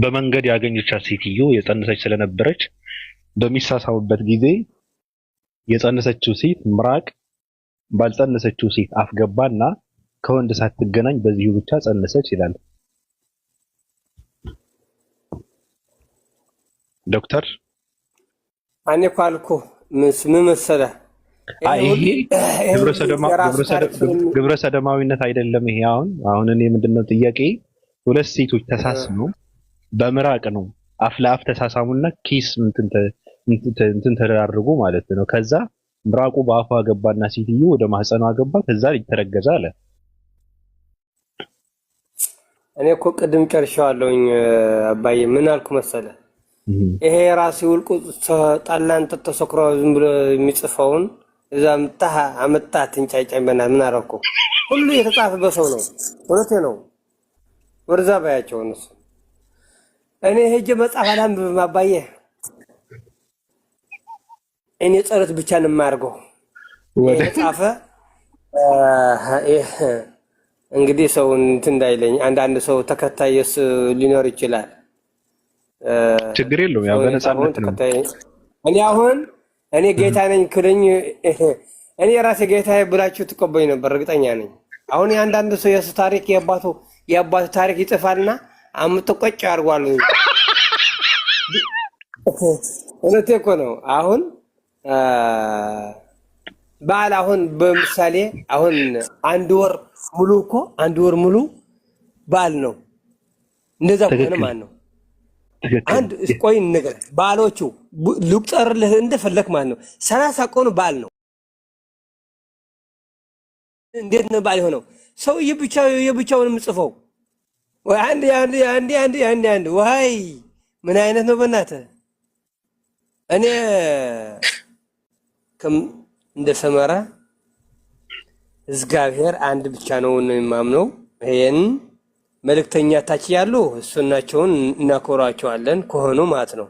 በመንገድ ያገኘቻት ሴትዮ የጸነሰች ስለነበረች በሚሳሳሙበት ጊዜ የጸነሰችው ሴት ምራቅ ባልጸነሰችው ሴት አፍ ገባና ከወንድ ሳትገናኝ በዚሁ ብቻ ጸነሰች ይላል። ዶክተር እኔ እኮ አልኩህ ምን መሰለህ፣ ግብረ ሰዶማዊነት አይደለም ይሄ። አሁን እኔ ምንድነው ጥያቄ፣ ሁለት ሴቶች ተሳስመው በምራቅ ነው አፍ ለአፍ ተሳሳሙና ኪስ እንትን ተደራርጉ ማለት ነው። ከዛ ምራቁ በአፏ ገባና ሴትዮ ወደ ማህፀኗ ገባ። ከዛ ተረገዘ አለ። እኔ እኮ ቅድም ጨርሻለሁኝ አባዬ። ምን አልኩ መሰለህ፣ ይሄ ራሴ ውልቁ ጠላን ተሰክሮ ዝም ብሎ የሚጽፈውን እዛ አመጣህ ትንጫጫኝ በእናትህ ምን አደረኩ? ሁሉ የተጻፈበት ሰው ነው። እውነቴ ነው። ወርዛ ባያቸው እነሱ እኔ ሄጄ መጽሐፍ አላንብብም አባዬ። እኔ ጸሎት ብቻ ነው የማደርገው። የተጻፈ እንግዲህ ሰው እንትን እንዳይለኝ፣ አንዳንድ ሰው ተከታይስ ሊኖር ይችላል። ችግር የለውም፣ ያው በነፃነት ነው። እኔ ጌታ ነኝ ክለኝ እኔ ራሴ ጌታ ብላችሁ ትቆበኝ ነበር፣ እርግጠኛ ነኝ። አሁን የአንዳንድ ሰው የሱ ታሪክ የአባቱ ታሪክ ይጽፋልና አምጥቶ ቆጭ አድርጓል። እውነቴ እኮ ነው። አሁን በዓል አሁን በምሳሌ አሁን አንድ ወር ሙሉ በዓል ነው። እንደዛ ከሆነ ማን ነው አንድ ቆይ ነገር በዓሎቹ ልቁጠርልህ እንደፈለክ ማለት ነው። 30 ቀኑ በዓል ነው። እንዴት ነው በዓል የሆነው? ሰው የብቻውን የምጽፈው ወይ አንድ ወይ ምን አይነት ነው በእናትህ? እኔ እንደሰመራ እግዚአብሔር አንድ ብቻ ነው የማምነው። ይሄን መልእክተኛ ታች ያሉ እሱናቸውን እናኮራቸዋለን ከሆኑ ማለት ነው።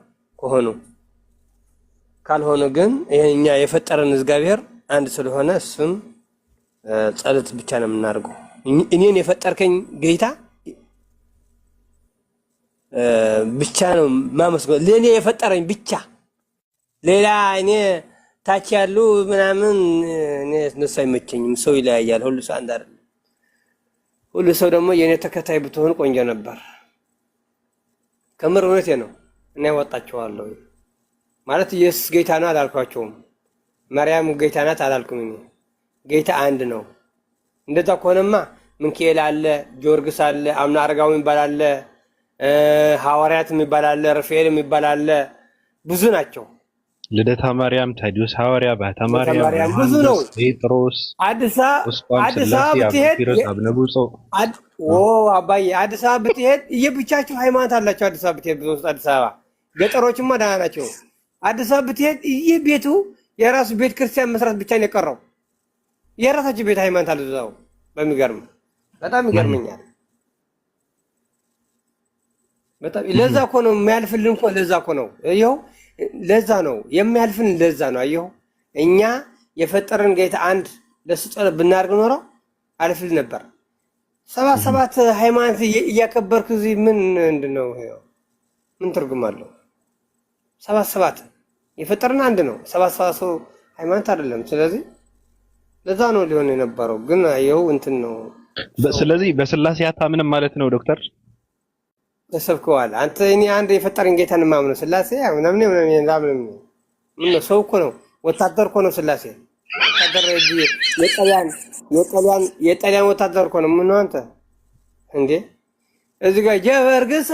ካልሆነ ግን ይሄኛ የፈጠረን እግዚአብሔር አንድ ስለሆነ እሱን ጸሎት ብቻ ነው የምናደርገው። እኔን የፈጠርከኝ ጌታ ብቻ ነው ማመስገን፣ ለኔ የፈጠረኝ ብቻ። ሌላ እኔ ታች ያሉ ምናምን እኔ እነሱ አይመቸኝም። ሰው ይለያያል። ሁሉ ሰው አንድ አይደለም። ሁሉ ሰው ደግሞ የኔ ተከታይ ብትሆን ቆንጆ ነበር። ከምር እውነቴ ነው። እኔ ያወጣቸዋለሁ ማለት ኢየሱስ ጌታ ነው አላልኳቸውም። ማርያም ጌታ ናት አላልኩም። እኔ ጌታ አንድ ነው። እንደዛ ከሆነማ ሚካኤል አለ፣ ጊዮርጊስ አለ፣ አምና አረጋዊ የሚባል አለ፣ ሐዋርያት የሚባል አለ፣ ራፋኤል የሚባል አለ። ብዙ ናቸው። ልደታ ማርያም፣ ታዲዮስ ሐዋርያ፣ ባታ ማርያም ብዙ ነው። ጴጥሮስ፣ አዲስ አበባ ብትሄድ አባዬ አዲስ አበባ ብትሄድ እየብቻችሁ ሃይማኖት አላቸው። አዲስ አበባ ብትሄድ ብዙ አዲስ አበባ ገጠሮችማ ደህና ናቸው። አዲስ አበባ ብትሄድ እየቤቱ የራሱ ቤተ ክርስቲያን መስራት ብቻ ነው የቀረው። የራሳቸው ቤት ሃይማኖት አለ እዛው። በሚገርም በጣም ይገርመኛል። በጣም ለዛ እኮ ነው የሚያልፍልን እኮ ለዛ እኮ ነው ይኸው ለዛ ነው የሚያልፍን። ለዛ ነው አየሁ። እኛ የፈጠረን ጌታ አንድ ለሱ ጸሎት ብናደርግ ኖሮ አልፍል ነበር። 77 ሃይማኖት እያከበርክ እዚህ ምንድነው? ምን ትርጉም አለው? 77 የፈጠረን አንድ ነው። 77 ሰው ሃይማኖት አይደለም። ስለዚህ ለዛ ነው ሊሆን የነበረው። ግን አየሁ እንትን ነው። ስለዚህ በስላሴ አታምንም ማለት ነው ዶክተር? ተሰብከዋል። አንተ እኔ አንድ የፈጠረን ጌታን ማምነው ስላሴ ምናምን ምን ነው? ሰው እኮ ነው፣ ወታደር እኮ ነው ስላሴ። ወታደር የጣሊያን ወታደር እኮ ነው። ምን ነው አንተ እንዴ? እዚህ ጋር ጀበርግሰ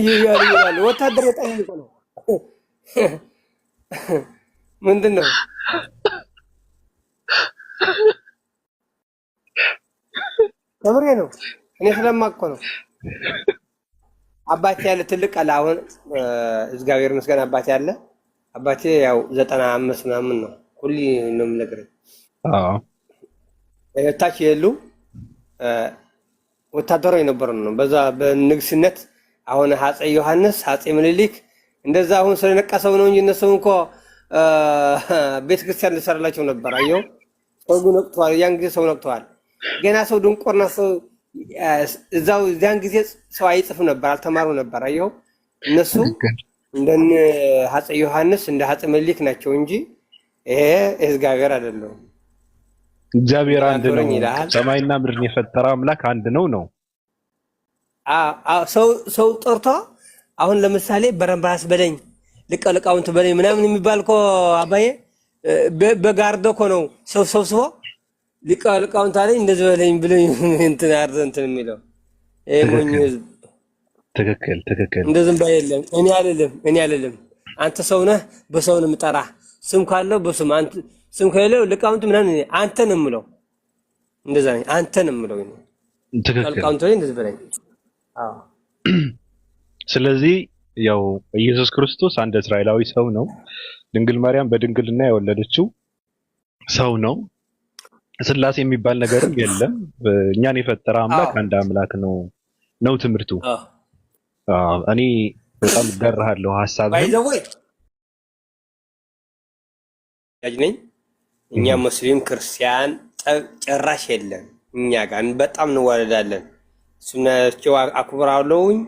ይያሉ ወታደር የጣሊያን እኮ ነው። ምንድን ነው? ተምሬ ነው እኔ ስለማውቅ እኮ ነው። አባቴ ያለ ትልቅ አለ። አሁን እግዚአብሔር ይመስገን አባቴ ያለ። አባቴ ያው 95 ምናምን ነው። ሁሌ ነው የምነግርህ። ታች የሉ ወታደራዊ የነበሩ ነው። በዛ በንግስነት አሁን አፄ ዮሐንስ፣ አፄ ምኒልክ እንደዛ አሁን ስለነቀሰው ነው እንጂ እነሱ እንኳ ቤተክርስቲያን ልሰራላቸው ነበር። አየው ሰው ነቅቷል። ያን ጊዜ ሰው ነቅቷል። ገና ሰው ድንቁርና ሰው እዛው ያን ጊዜ ሰው አይጽፍም ነበር፣ አልተማሩ ነበር። አየው እነሱ እንደነ ሐፀ ዮሐንስ እንደ ሐፀ ምኒልክ ናቸው እንጂ ይሄ እግዚአብሔር አይደለም። እግዚአብሔር አንድ ነው። ሰማይና ምድርን የፈጠረ አምላክ አንድ ነው ነው። ሰው ጠርቶ አሁን ለምሳሌ በረምባስ በለኝ ልቀልቃውንት በለኝ ምናምን የሚባል እኮ አባዬ በጋርዶ እኮ ነው ሰው ሰብስቦ ሊቀልቃውንት አለኝ እንደዚህ በለኝ ብለኝ እንትን አርዘ እንትን የሚለው ይሄ ሞኝ ህዝብ። ትክክል ትክክል። እንደዚህ ባይለም እኔ አይደለም አንተ ሰው ነህ፣ በሰው ነው የምጠራ። ስም ካለው በስም አንተ ስም ከሌለው ልቃውንት ምናምን አንተ ነው የምለው። እንደዛ ነኝ አንተ ነው የምለው። ትክክል። ልቃውንት ላይ እንደዚህ በለኝ። አዎ ስለዚህ ያው ኢየሱስ ክርስቶስ አንድ እስራኤላዊ ሰው ነው። ድንግል ማርያም በድንግልና የወለደችው ሰው ነው። ስላሴ የሚባል ነገርም የለም። እኛን የፈጠረ አምላክ አንድ አምላክ ነው ትምህርቱ። እኔ በጣም እጋራለሁ ሐሳብህን። ነኝ እኛ ሙስሊም ክርስቲያን ጭራሽ የለም። እኛ ጋር በጣም እንዋደዳለን። ሱናቸው አክብራለሁኝ።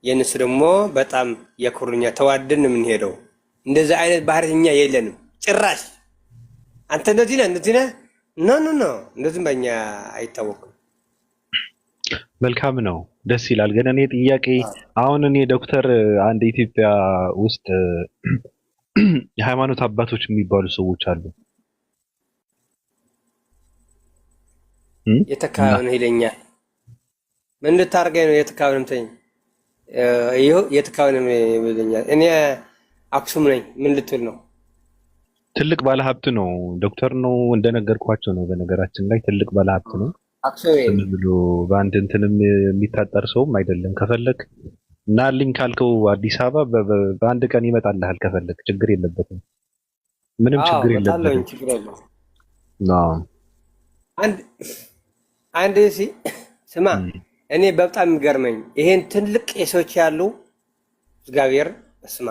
የነሱ ደግሞ በጣም የኩርኛ ተዋደን የምንሄደው። እንደዚህ አይነት ባህሪ እኛ የለንም ጭራሽ። አንተ እንደዚህ ነህ ኖ እንደዚህ በእኛ አይታወቅም። መልካም ነው፣ ደስ ይላል። ግን እኔ ጥያቄ አሁን እኔ ዶክተር አንድ ኢትዮጵያ ውስጥ የሃይማኖት አባቶች የሚባሉ ሰዎች አሉ። የተካውን ይለኛል። ምን ልታርገኝ ነው? የተካውን ተኝ ይኸው የተካውን ይለኛል። እኔ አክሱም ነኝ። ምን ልትል ነው? ትልቅ ባለሀብት ነው፣ ዶክተር ነው እንደነገርኳቸው ነው። በነገራችን ላይ ትልቅ ባለሀብት ነው። ዝም ብሎ በአንድ እንትንም የሚታጠር ሰውም አይደለም። ከፈለክ ናልኝ ካልከው አዲስ አበባ በአንድ ቀን ይመጣልሃል። ከፈለክ ችግር የለበትም፣ ምንም ችግር የለበትም። አንድ ስማ፣ እኔ በጣም የሚገርመኝ ይሄን ትልቅ ቄሶች ያሉ እግዚአብሔር ስማ፣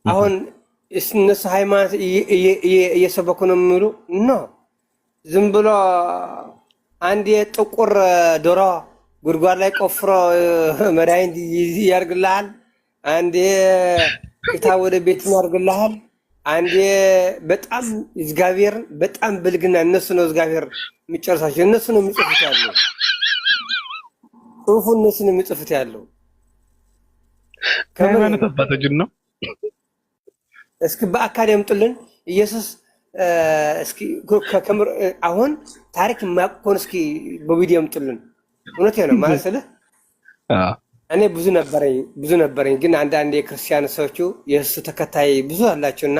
አሁን እነሱ ሃይማኖት እየሰበኩ ነው የሚሉ ነው። ዝም ብሎ አንድ የጥቁር ዶሮ ጉድጓድ ላይ ቆፍሮ መድኃኒት ያርግልሃል፣ አንዴ ክታብ ወደ ቤት ያርግልሃል፣ አንዴ በጣም እግዚአብሔርን በጣም ብልግና እነሱ ነው እግዚአብሔር የሚጨርሳቸው። እነሱ ነው የሚጽፉት ያለው ጽሁፉ፣ እነሱ ነው የሚጽፉት ያለው። ከምን ተባተጅን ነው? እስኪ በአካል ያምጡልን ኢየሱስ እስኪ አሁን ታሪክ የማያውቁን እስኪ በቪዲዮ ያምጡልን። እውነት ነው ማለት ስለ እኔ ብዙ ነበረኝ፣ ግን አንዳንድ የክርስቲያን ሰዎቹ የእሱ ተከታይ ብዙ አላቸውና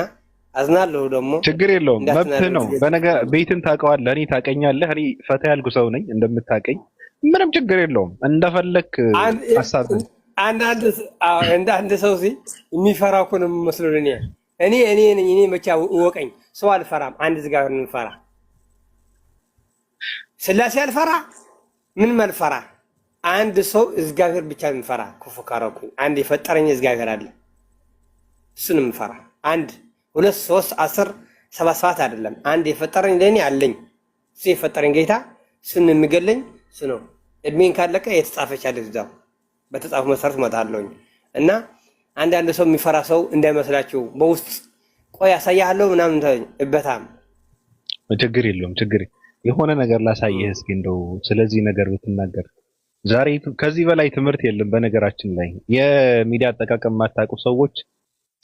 አዝናለሁ። ደግሞ ችግር የለውም መብት ነው። በነገር ቤትን ታውቀዋለህ፣ እኔ ታውቀኛለህ። እኔ ፈታ ያልኩ ሰው ነኝ እንደምታውቀኝ፣ ምንም ችግር የለውም። እንደፈለክ ሐሳብ አንዳንድ ሰው የሚፈራ እኮ ነው የሚመስለው። እኔ መቼ እወቀኝ። ሰው አልፈራም። አንድ እግዚአብሔር እንፈራ። ስላሴ አልፈራ፣ ምንም አልፈራ። አንድ ሰው እግዚአብሔር ብቻ እንፈራ። ክፉ ካረኩኝ አንድ የፈጠረኝ እግዚአብሔር አለ፣ እሱን እንፈራ። 1 2 3 10 7 አይደለም፣ አንድ የፈጠረኝ ለኔ አለኝ። እሱ የፈጠረኝ ጌታ እሱን የሚገለኝ እሱ ነው። እድሜን ካለቀ የተጻፈች አለ እዛው በተጻፈ መሰረት እመጣለሁኝ። እና አንዳንድ ሰው የሚፈራ ሰው እንዳይመስላችሁ በውስጥ ቆይ ያሳያለሁ ምናምን እበታም ችግር የለውም። ችግር የሆነ ነገር ላሳየህ እስኪ እንደው ስለዚህ ነገር ብትናገር። ዛሬ ከዚህ በላይ ትምህርት የለም። በነገራችን ላይ የሚዲያ አጠቃቀም የማታውቁ ሰዎች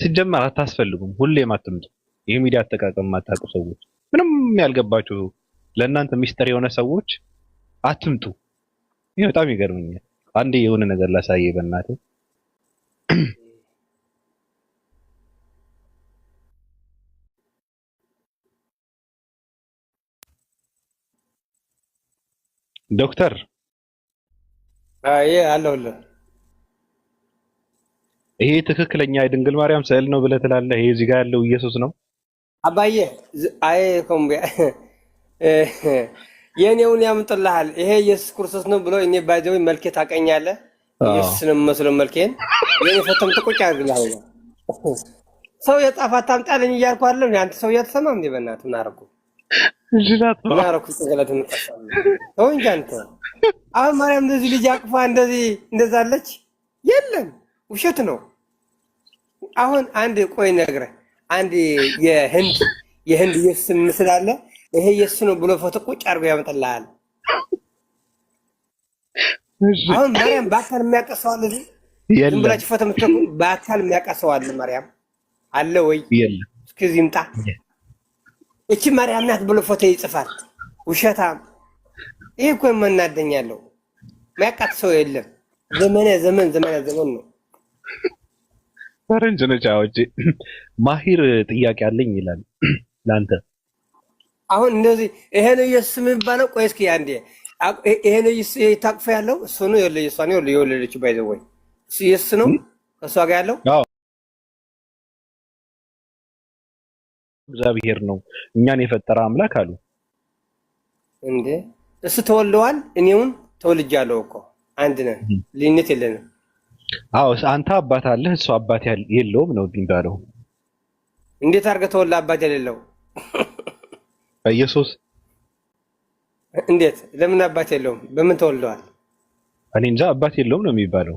ሲጀመር አታስፈልጉም። ሁሌም አትምጡ። የሚዲያ አጠቃቀም የማታውቁ ሰዎች፣ ምንም ያልገባችሁ ለእናንተ ሚስጥር የሆነ ሰዎች አትምጡ። ይሄ በጣም ይገርመኛል። አንዴ የሆነ ነገር ላሳየህ በእናትህ። ዶክተር አለሁልህ። ይሄ ትክክለኛ የድንግል ማርያም ስዕል ነው ብለህ ትላለህ? ይሄ እዚህ ጋር ያለው ኢየሱስ ነው አባዬ? የኔውን ያምጥልሃል። ይሄ ኢየሱስ ክርስቶስ ነው ብሎ እኔ ባይዘው መልኬ ታውቀኛለህ። ኢየሱስ ነው መስሎ መልኬን የኔ ፈተም ተቆጭ አድርግልሃል። ሰው የጻፋት ታምጣልኝ እያልኩ አይደለም። አንተ ሰው እያተሰማም እንዴ? በእናትህ ምን አደረኩ? ምን አደረኩ? ጭንቅላት እንቀሳለ ሰው እንጂ አንተ አሁን ማርያም እንደዚህ ልጅ አቅፋ እንደዛለች የለም፣ ውሸት ነው። አሁን አንድ ቆይ ነግረህ አንድ የህንድ ኢየሱስ ምስል አለ። ይሄ ኢየሱስ ነው ብሎ ፎቶ ቁጭ አድርጎ ያመጣልሃል። አሁን ማርያም በአካል የሚያቀሰው አለ? ዝም ብላችሁ ፎቶ የምትተኩ በአካል የሚያቀሰው አለ? ማርያም አለ ወይ? የለም። እስከዚህ ይምጣ። እቺ ማርያም ናት ብሎ ፎቶ ይጽፋል። ውሸታም። ይሄ እኮ የምናደኛለው የሚያቃጥሰው የለም። ዘመን ነው። ፈረንጅ ነች አውጪ። ማሂር ጥያቄ አለኝ ይላል ላንተ። አሁን እንደዚህ ይሄ ነው ኢየሱስ የሚባለው። ቆይ እስኪ አንዴ ይሄ ነው ኢየሱስ ታቅፎ ያለው እሱ ነው ኢየሱስ ነው የወለደችው። ባይዘው ወይ እሱ ኢየሱስ ነው ከሷ ጋር ያለው? አዎ እግዚአብሔር ነው እኛን የፈጠረ አምላክ አሉ እንዴ። እሱ ተወልደዋል፣ እኔውን ተወልጃለሁ እኮ አንድ ነን፣ ልዩነት የለንም። አዎ አንተ አባት አለህ፣ እሱ አባት የለውም ነው የሚባለው። እንዴት አድርገህ ተወልደ አባት የሌለው? በኢየሱስ እንዴት? ለምን አባት የለውም? በምን ተወልደዋል? እኔ እንጃ አባት የለውም ነው የሚባለው።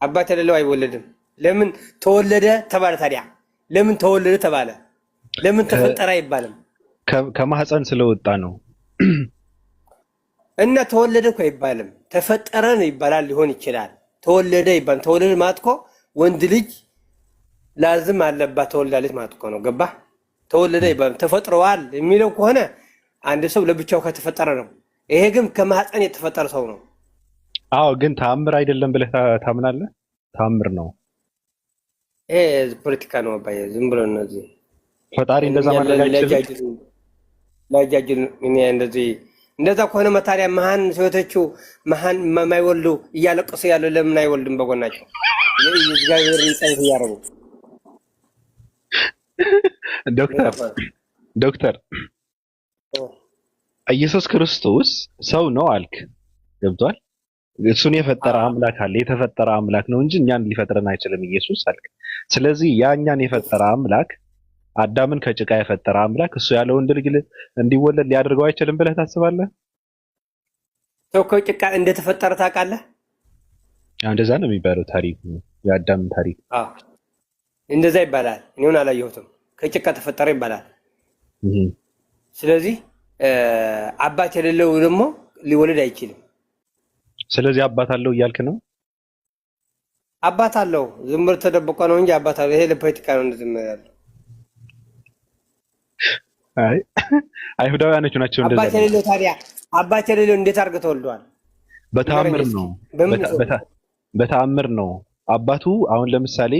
አባት የሌለው አይወለድም። ለምን ተወለደ ተባለ ታዲያ? ለምን ተወለደ ተባለ? ለምን ተፈጠረ አይባልም? ከማህፀን ስለወጣ ነው። እና ተወለደ እኮ አይባልም፣ ተፈጠረ ነው ይባላል። ሊሆን ይችላል። ተወለደ ይባል። ተወለደ ማለት እኮ ወንድ ልጅ ላዝም አለባት ተወልዳለች ማለት እኮ ነው። ገባህ? ተወለደ ይባል። ተፈጥረዋል የሚለው ከሆነ አንድ ሰው ለብቻው ከተፈጠረ ነው። ይሄ ግን ከማህፀን የተፈጠረ ሰው ነው። አዎ ግን ተአምር አይደለም ብለህ ታምናለህ? ተአምር ነው። ይሄ ፖለቲካ ነው አባዬ። ዝም ብሎ ነው እዚህ ፈጣሪ እንደዛ ማድረግ አይችልም። ላጃጅል እንደዛ ከሆነ መታሪያ መሀን ሴቶቹ መሀን የማይወልዱ እያለቀሱ ያለው ለምን አይወልድም? በጎናቸው የእግዚአብሔር ጸሎት እያደረጉ ዶክተር ኢየሱስ ክርስቶስ ሰው ነው አልክ፣ ገብቷል? እሱን የፈጠረ አምላክ አለ። የተፈጠረ አምላክ ነው እንጂ እኛን ሊፈጥረን አይችልም ኢየሱስ አልክ። ስለዚህ ያ እኛን የፈጠረ አምላክ አዳምን ከጭቃ የፈጠረ አምላክ እሱ ያለ ወንድ ልጅ እንዲወለድ ሊያደርገው አይችልም ብለህ ታስባለህ? ሰው ከጭቃ እንደተፈጠረ ታውቃለህ? እንደዛ ነው የሚባለው ታሪኩ፣ የአዳም ታሪክ። አዎ እንደዛ ይባላል። እኔውን አላየሁትም። ከጭቃ ተፈጠረ ይባላል። ስለዚህ አባት የሌለው ደግሞ ሊወለድ አይችልም። ስለዚህ አባት አለው እያልክ ነው? አባት አለው፣ ዝም ብሎ ተደብቆ ነው እንጂ አባት አለው። ይሄ ለፖለቲካ ነው እንደዚህ ያለው። አይ አይሁዳውያኖች ናቸው እንደዛ። አባት የሌለው ታዲያ አባት የሌለው እንዴት አድርገው ተወልደዋል? በተአምር ነው። በተአምር ነው። አባቱ አሁን ለምሳሌ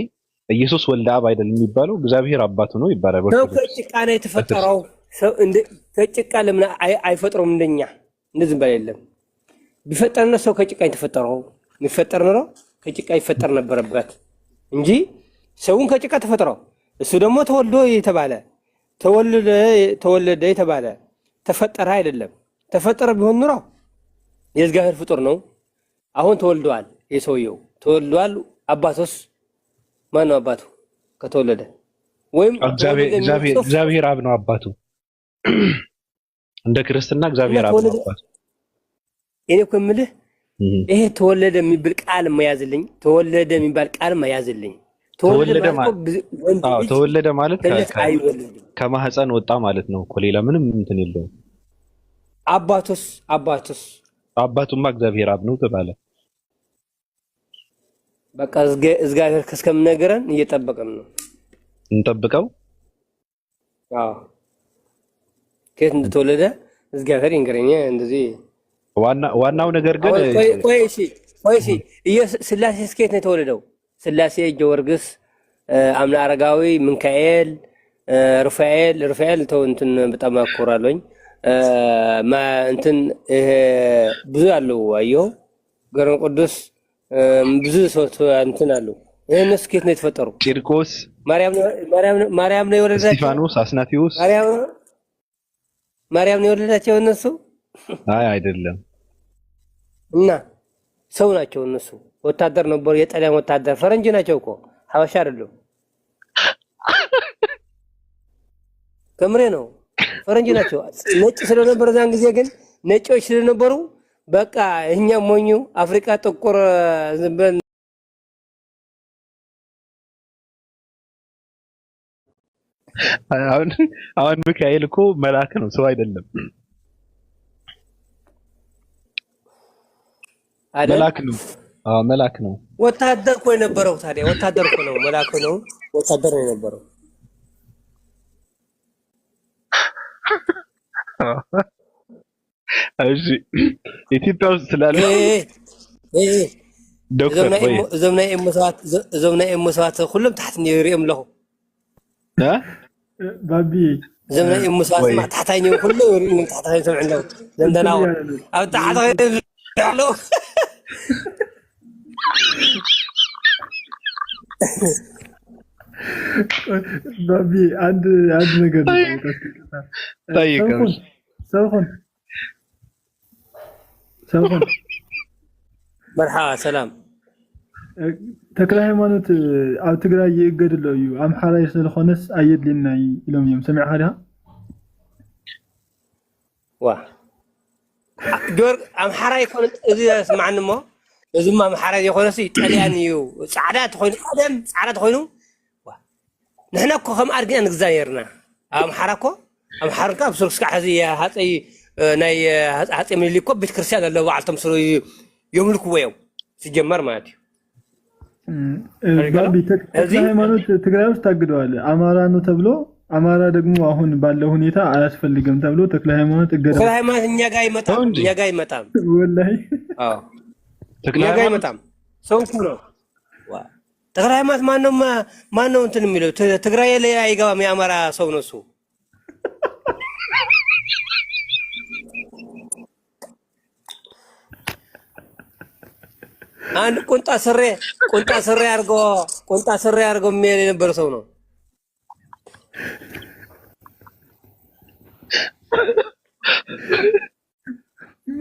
ኢየሱስ ወልደ አብ አይደል የሚባለው? እግዚአብሔር አባቱ ነው ይባላል። ነው ከጭቃ ነው የተፈጠረው። ሰው እንደ ከጭቃ ለምን አይፈጥረውም? እንደኛ እንደዚህ ባል የለም። ቢፈጠርና ሰው ከጭቃ የተፈጠረው የሚፈጠር ነው ከጭቃ ይፈጠር ነበረበት እንጂ ሰውን ከጭቃ ተፈጠረው። እሱ ደግሞ ተወልዶ የተባለ ተወለደ የተባለ ተፈጠረ አይደለም። ተፈጠረ ቢሆን ኑሮ የእግዚአብሔር ፍጡር ነው። አሁን ተወልደዋል። የሰውየው ተወልደዋል። አባቱስ ማን ነው? አባቱ ከተወለደ ወይም እግዚአብሔር አብ ነው አባቱ። እንደ ክርስትና እግዚአብሔር አብ ነው አባቱ። እኔ እኮ የምልህ ይሄ ተወለደ የሚባል ቃል መያዝልኝ። ተወለደ የሚባል ቃል መያዝልኝ። ተወለደ ማለት ከማህፀን ወጣ ማለት ነው እኮ ሌላ ምንም እንትን የለውም። አባቱማ እግዚአብሔር አብ ነው ተባለ። በቃ እግዚአብሔር እስከምነግረን እየጠበቅን ነው። እንጠብቀው። አዎ ከየት እንደተወለደ እግዚአብሔር ይንገረኝ። እንደዚህ ዋናው ነገር ግን ቆይ እሺ ስላሴ ከየት ነው የተወለደው? ስላሴ ጊዮርጊስ፣ አምና አረጋዊ፣ ሚካኤል፣ ሩፋኤል ተው እንትን በጣም አኮራለኝ። እንትን ብዙ አለው። አየሁ ገረ ቅዱስ ብዙ ሰው እንትን አለው። እነሱ ከየት ነው የተፈጠሩ? ቂርቆስ፣ ማርያም ነው የወለዳቸው። እስጢፋኖስ፣ አስናቲዮስ፣ ማርያም ነው የወለዳቸው እነሱ? አይ አይደለም። እና ሰው ናቸው እነሱ። ወታደር ነበሩ። የጣሊያን ወታደር ፈረንጅ ናቸው እኮ ሀበሻ አይደሉም። ከምሬ ነው። ፈረንጅ ናቸው። ነጭ ስለነበረ ዛን ጊዜ ግን ነጮች ስለነበሩ በቃ እኛ ሞኙ አፍሪካ ጥቁር ዝም ብለን አሁን ሚካኤል እኮ መልአክ ነው፣ ሰው አይደለም። መልአክ ነው። መልአክ ነው። ወታደር እኮ የነበረው ታዲያ ወታደር እኮ ነው። መልአክ ነው። ወታደር ነው የነበረው። እሺ ኢትዮጵያ ውስጥ ስላለ ዶክተር ዘምናይ መስዋዕት ሁሉም ታሕት ይሪኦም ኣለኹ ባቢ ዘምናይ መስዋዕት ማ ታሕታይ ነው ሁሉ ይሪኦም ታሕታይ ሰምዕ ኣለኹ ዘንደናው ኣብ ታሕታይ ኣለኹ ባቢ አንድ ነገር ጠይቀው ሰውኹን መርሓባ ሰላም ተክለ ሃይማኖት ኣብ ትግራይ ይእገድሎ እዩ ኣምሓራይ ስለዝኾነስ ኣየድልየና ኢሎም እዮም ሰሚዕካ ዲኻ ዋ ዶር ኣምሓራይ ይኮነ እዚ ስማዕኒ እሞ እዚ ማ ኣምሓራይ ይኮነስ ጣልያን እዩ ጻዕዳ ተኮይኑ ቀደም ጻዕዳ ተኮይኑ ንሕና እኮ ከም ኣድጊና ንግዛእ ነርና ኣምሓራ እኮ ኣምሓርካ ኣብ ሱርስካ ሕዚ ሃፀይ ናይ ሃፀይ ምኒልክ እኮ ቤተ ክርስቲያን ኣለዎ ባዕልቶም ስሩ የምልክዎ እዮም ሲጀመር ማለት እዩ ባቢ ተክለ ሃይማኖት ትግራይ ውስጥ ታግደዋል አማራ ነው ተብሎ አማራ ደግሞ አሁን ባለው ሁኔታ አያስፈልግም ተብሎ ተክለ ሃይማኖት እገዳ ተክለ ሃይማኖት እኛ ጋር አይመጣም ወላሂ አዎ ተክለ ሃይማኖት አይመጣም ሰው እኮ ነው ተክለ ሃይማኖት ማን ነው እንትን የሚለው ትግራይ ላይ አይገባም የአማራ ሰው ነው እሱ አንድ ቁንጣ ስሬ አድርጎ የሚል የነበረ ሰው ነው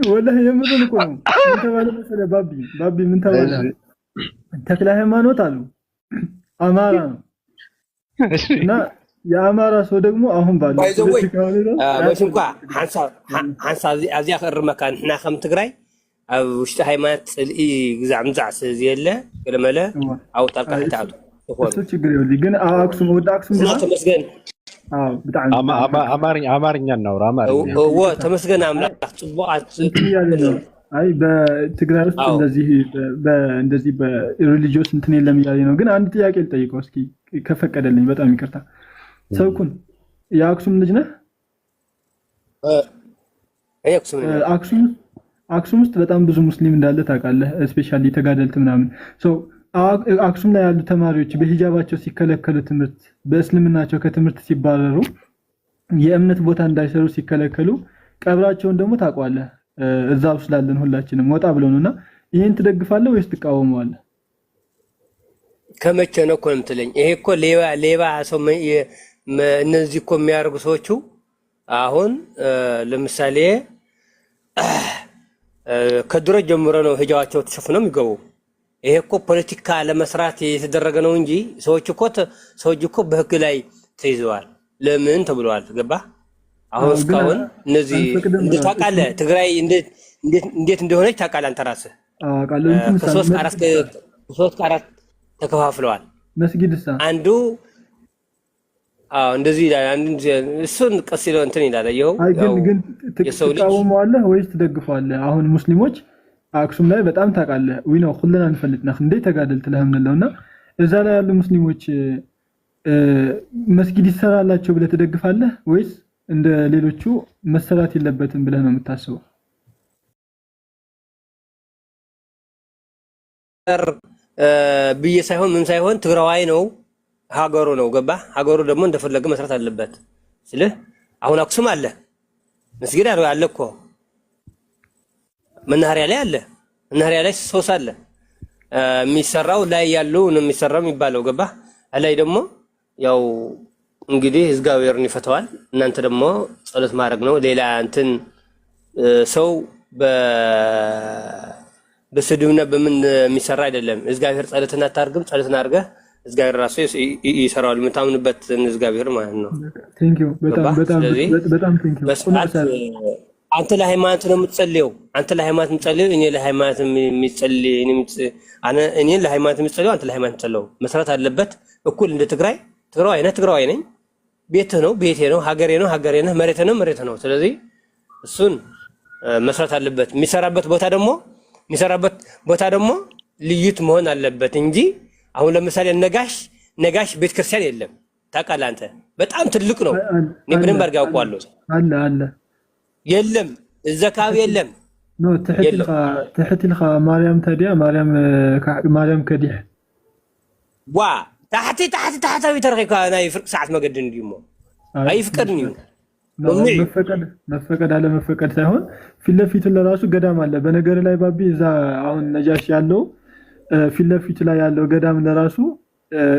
ወላሂ የምርን እኮ ነው ምን ተባለ መሰለህ ባቢ ምን ተባለ ተክለ ሃይማኖት አሉ አማራ ነው እና የአማራ ሰው ደግሞ አሁን ባለው ወሽንኳ ሓንሳ አዚያ ከርመካ ንሕና ከም ትግራይ ኣብ ውሽጢ ሃይማኖት ጽልኢ ግዛዕ ምዛዕ ስለዝየለ ገለመለ ኣብ ጣልቃ ሕታቱ እሱ ችግር የለውም ግን አክሱም ወደ አክሱም ድረስ ተመስገን በጣም አማርኛ እናውራ አማርኛ ተመስገን አምላክ ጽቡቃት አይ በትግራይ ውስጥ እንደዚህ በሪሊጂየስ እንትን የለም እያለ ነው ግን አንድ ጥያቄ ልጠይቀው እስኪ ከፈቀደልኝ በጣም ይቅርታ ሰውኩን የአክሱም ልጅ ነህ አክሱም ውስጥ በጣም ብዙ ሙስሊም እንዳለ ታውቃለህ ስፔሻሊ ተጋደልት ምናምን አክሱም ላይ ያሉ ተማሪዎች በሂጃባቸው ሲከለከሉ ትምህርት በእስልምናቸው ከትምህርት ሲባረሩ የእምነት ቦታ እንዳይሰሩ ሲከለከሉ ቀብራቸውን ደግሞ ታውቀዋለህ እዛው ስላለን ሁላችንም ወጣ ብለው ነውና ይሄን ትደግፋለህ ወይስ ትቃወመዋለህ ከመቼ ነው እኮ የምትለኝ ይሄ እኮ ሌባ ሰው እነዚህ እኮ የሚያደርጉ ሰዎቹ አሁን ለምሳሌ ከድሮ ጀምሮ ነው ሂጃባቸው ተሸፍነው የሚገቡ ይሄ እኮ ፖለቲካ ለመስራት የተደረገ ነው እንጂ ሰዎች እኮ በህግ ላይ ተይዘዋል ለምን ተብለዋል ገባ አሁን እስካሁን እነዚህ ታውቃለህ ትግራይ እንዴት እንደሆነች ታውቃለህ አንተ ራስህ ሶስት አራት ተከፋፍለዋል መስጊድሳ አንዱ እንደዚህ ይላል እሱን ቀስ ይለው እንትን ይላል ይኸው ግን ትቃወመዋለህ ወይስ ትደግፈዋለህ አሁን ሙስሊሞች አክሱም ላይ በጣም ታውቃለህ ወይ ነው ሁሉን አንፈልጥና እንዴ ተጋደልት ለህምነውና እዛ ላይ ያሉ ሙስሊሞች መስጊድ ይሰራላቸው ብለህ ትደግፋለህ ወይስ እንደ ሌሎቹ መሰራት የለበትም ብለህ ነው የምታስበው ብዬ ሳይሆን ምን ሳይሆን ትግራዋይ ነው ሀገሩ ነው ገባ ሀገሩ ደግሞ እንደፈለገ መስራት አለበት ስለህ አሁን አክሱም አለ መስጊድ አለ እኮ መናኸሪያ ላይ አለ መናኸሪያ ላይ ሶስ አለ የሚሰራው ላይ ያለው ነው የሚሰራው የሚባለው ገባ ላይ ደግሞ ያው እንግዲህ እግዚአብሔርን ይፈታዋል እናንተ ደግሞ ጸሎት ማድረግ ነው ሌላ እንትን ሰው በስድብና በምን የሚሰራ አይደለም እግዚአብሔር ጸሎትና ታርግም ጸሎትና አድርገህ እግዚአብሔር ራሱ ይሰራዋል። የምታምንበት እግዚአብሔር ማለት ነው። ቴንክ ዩ በጣም ቴንክ ዩ። አንተ ለሃይማኖት ነው የምትጸልየው። አንተ ለሃይማኖት የምትጸልየው እኔ ለሃይማኖት የሚጸልይ እኔ ለሃይማኖት የምትጸልየው አንተ ለሃይማኖት የምትጸልየው መስራት አለበት እኩል። እንደ ትግራዋይ ነህ፣ ትግራዋይ ነኝ። ቤትህ ነው ቤቴ ነው፣ ሀገሬ ነው ሀገሬ ነህ፣ መሬት ነው መሬት ነው። ስለዚህ እሱን መስራት አለበት። የሚሰራበት ቦታ ደግሞ ልዩት መሆን አለበት እንጂ አሁን ለምሳሌ ነጋሽ ቤተክርስቲያን የለም። ታውቃለህ አንተ በጣም ትልቅ ነው። እኔ በደንብ አድርጌ አውቀዋለሁ። አለ የለም እዛ አካባቢ የለም። ኖ ትሕትልኻ ማርያም ታዲያ ማርያም ከዲሕ ዋ ታሕታዊ ተረኺብካ ናይ ፍርቂ ሰዓት መገዲ እንዲዩ እሞ አይፍቀድን እዩ መፈቀድ አለመፈቀድ ሳይሆን ፊት ለፊቱ ለራሱ ገዳም አለ። በነገር ላይ ባቢ እዛ አሁን ነጃሽ ያለው ፊት ለፊቱ ላይ ያለው ገዳም ለራሱ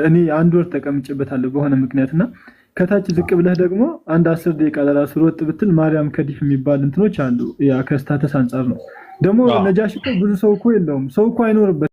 እኔ 1 ወር ተቀምጬበታለሁ በሆነ ምክንያትና ከታች ዝቅ ብለህ ደግሞ አንድ 10 ደቂቃ ለራሱ ሮጥ ብትል ማርያም ከዲህ የሚባል እንትኖች አሉ። ያ ከስታተስ አንፃር ነው። ደግሞ ነጃሽ ብዙ ሰው እኮ የለውም፣ ሰው እኮ አይኖርበት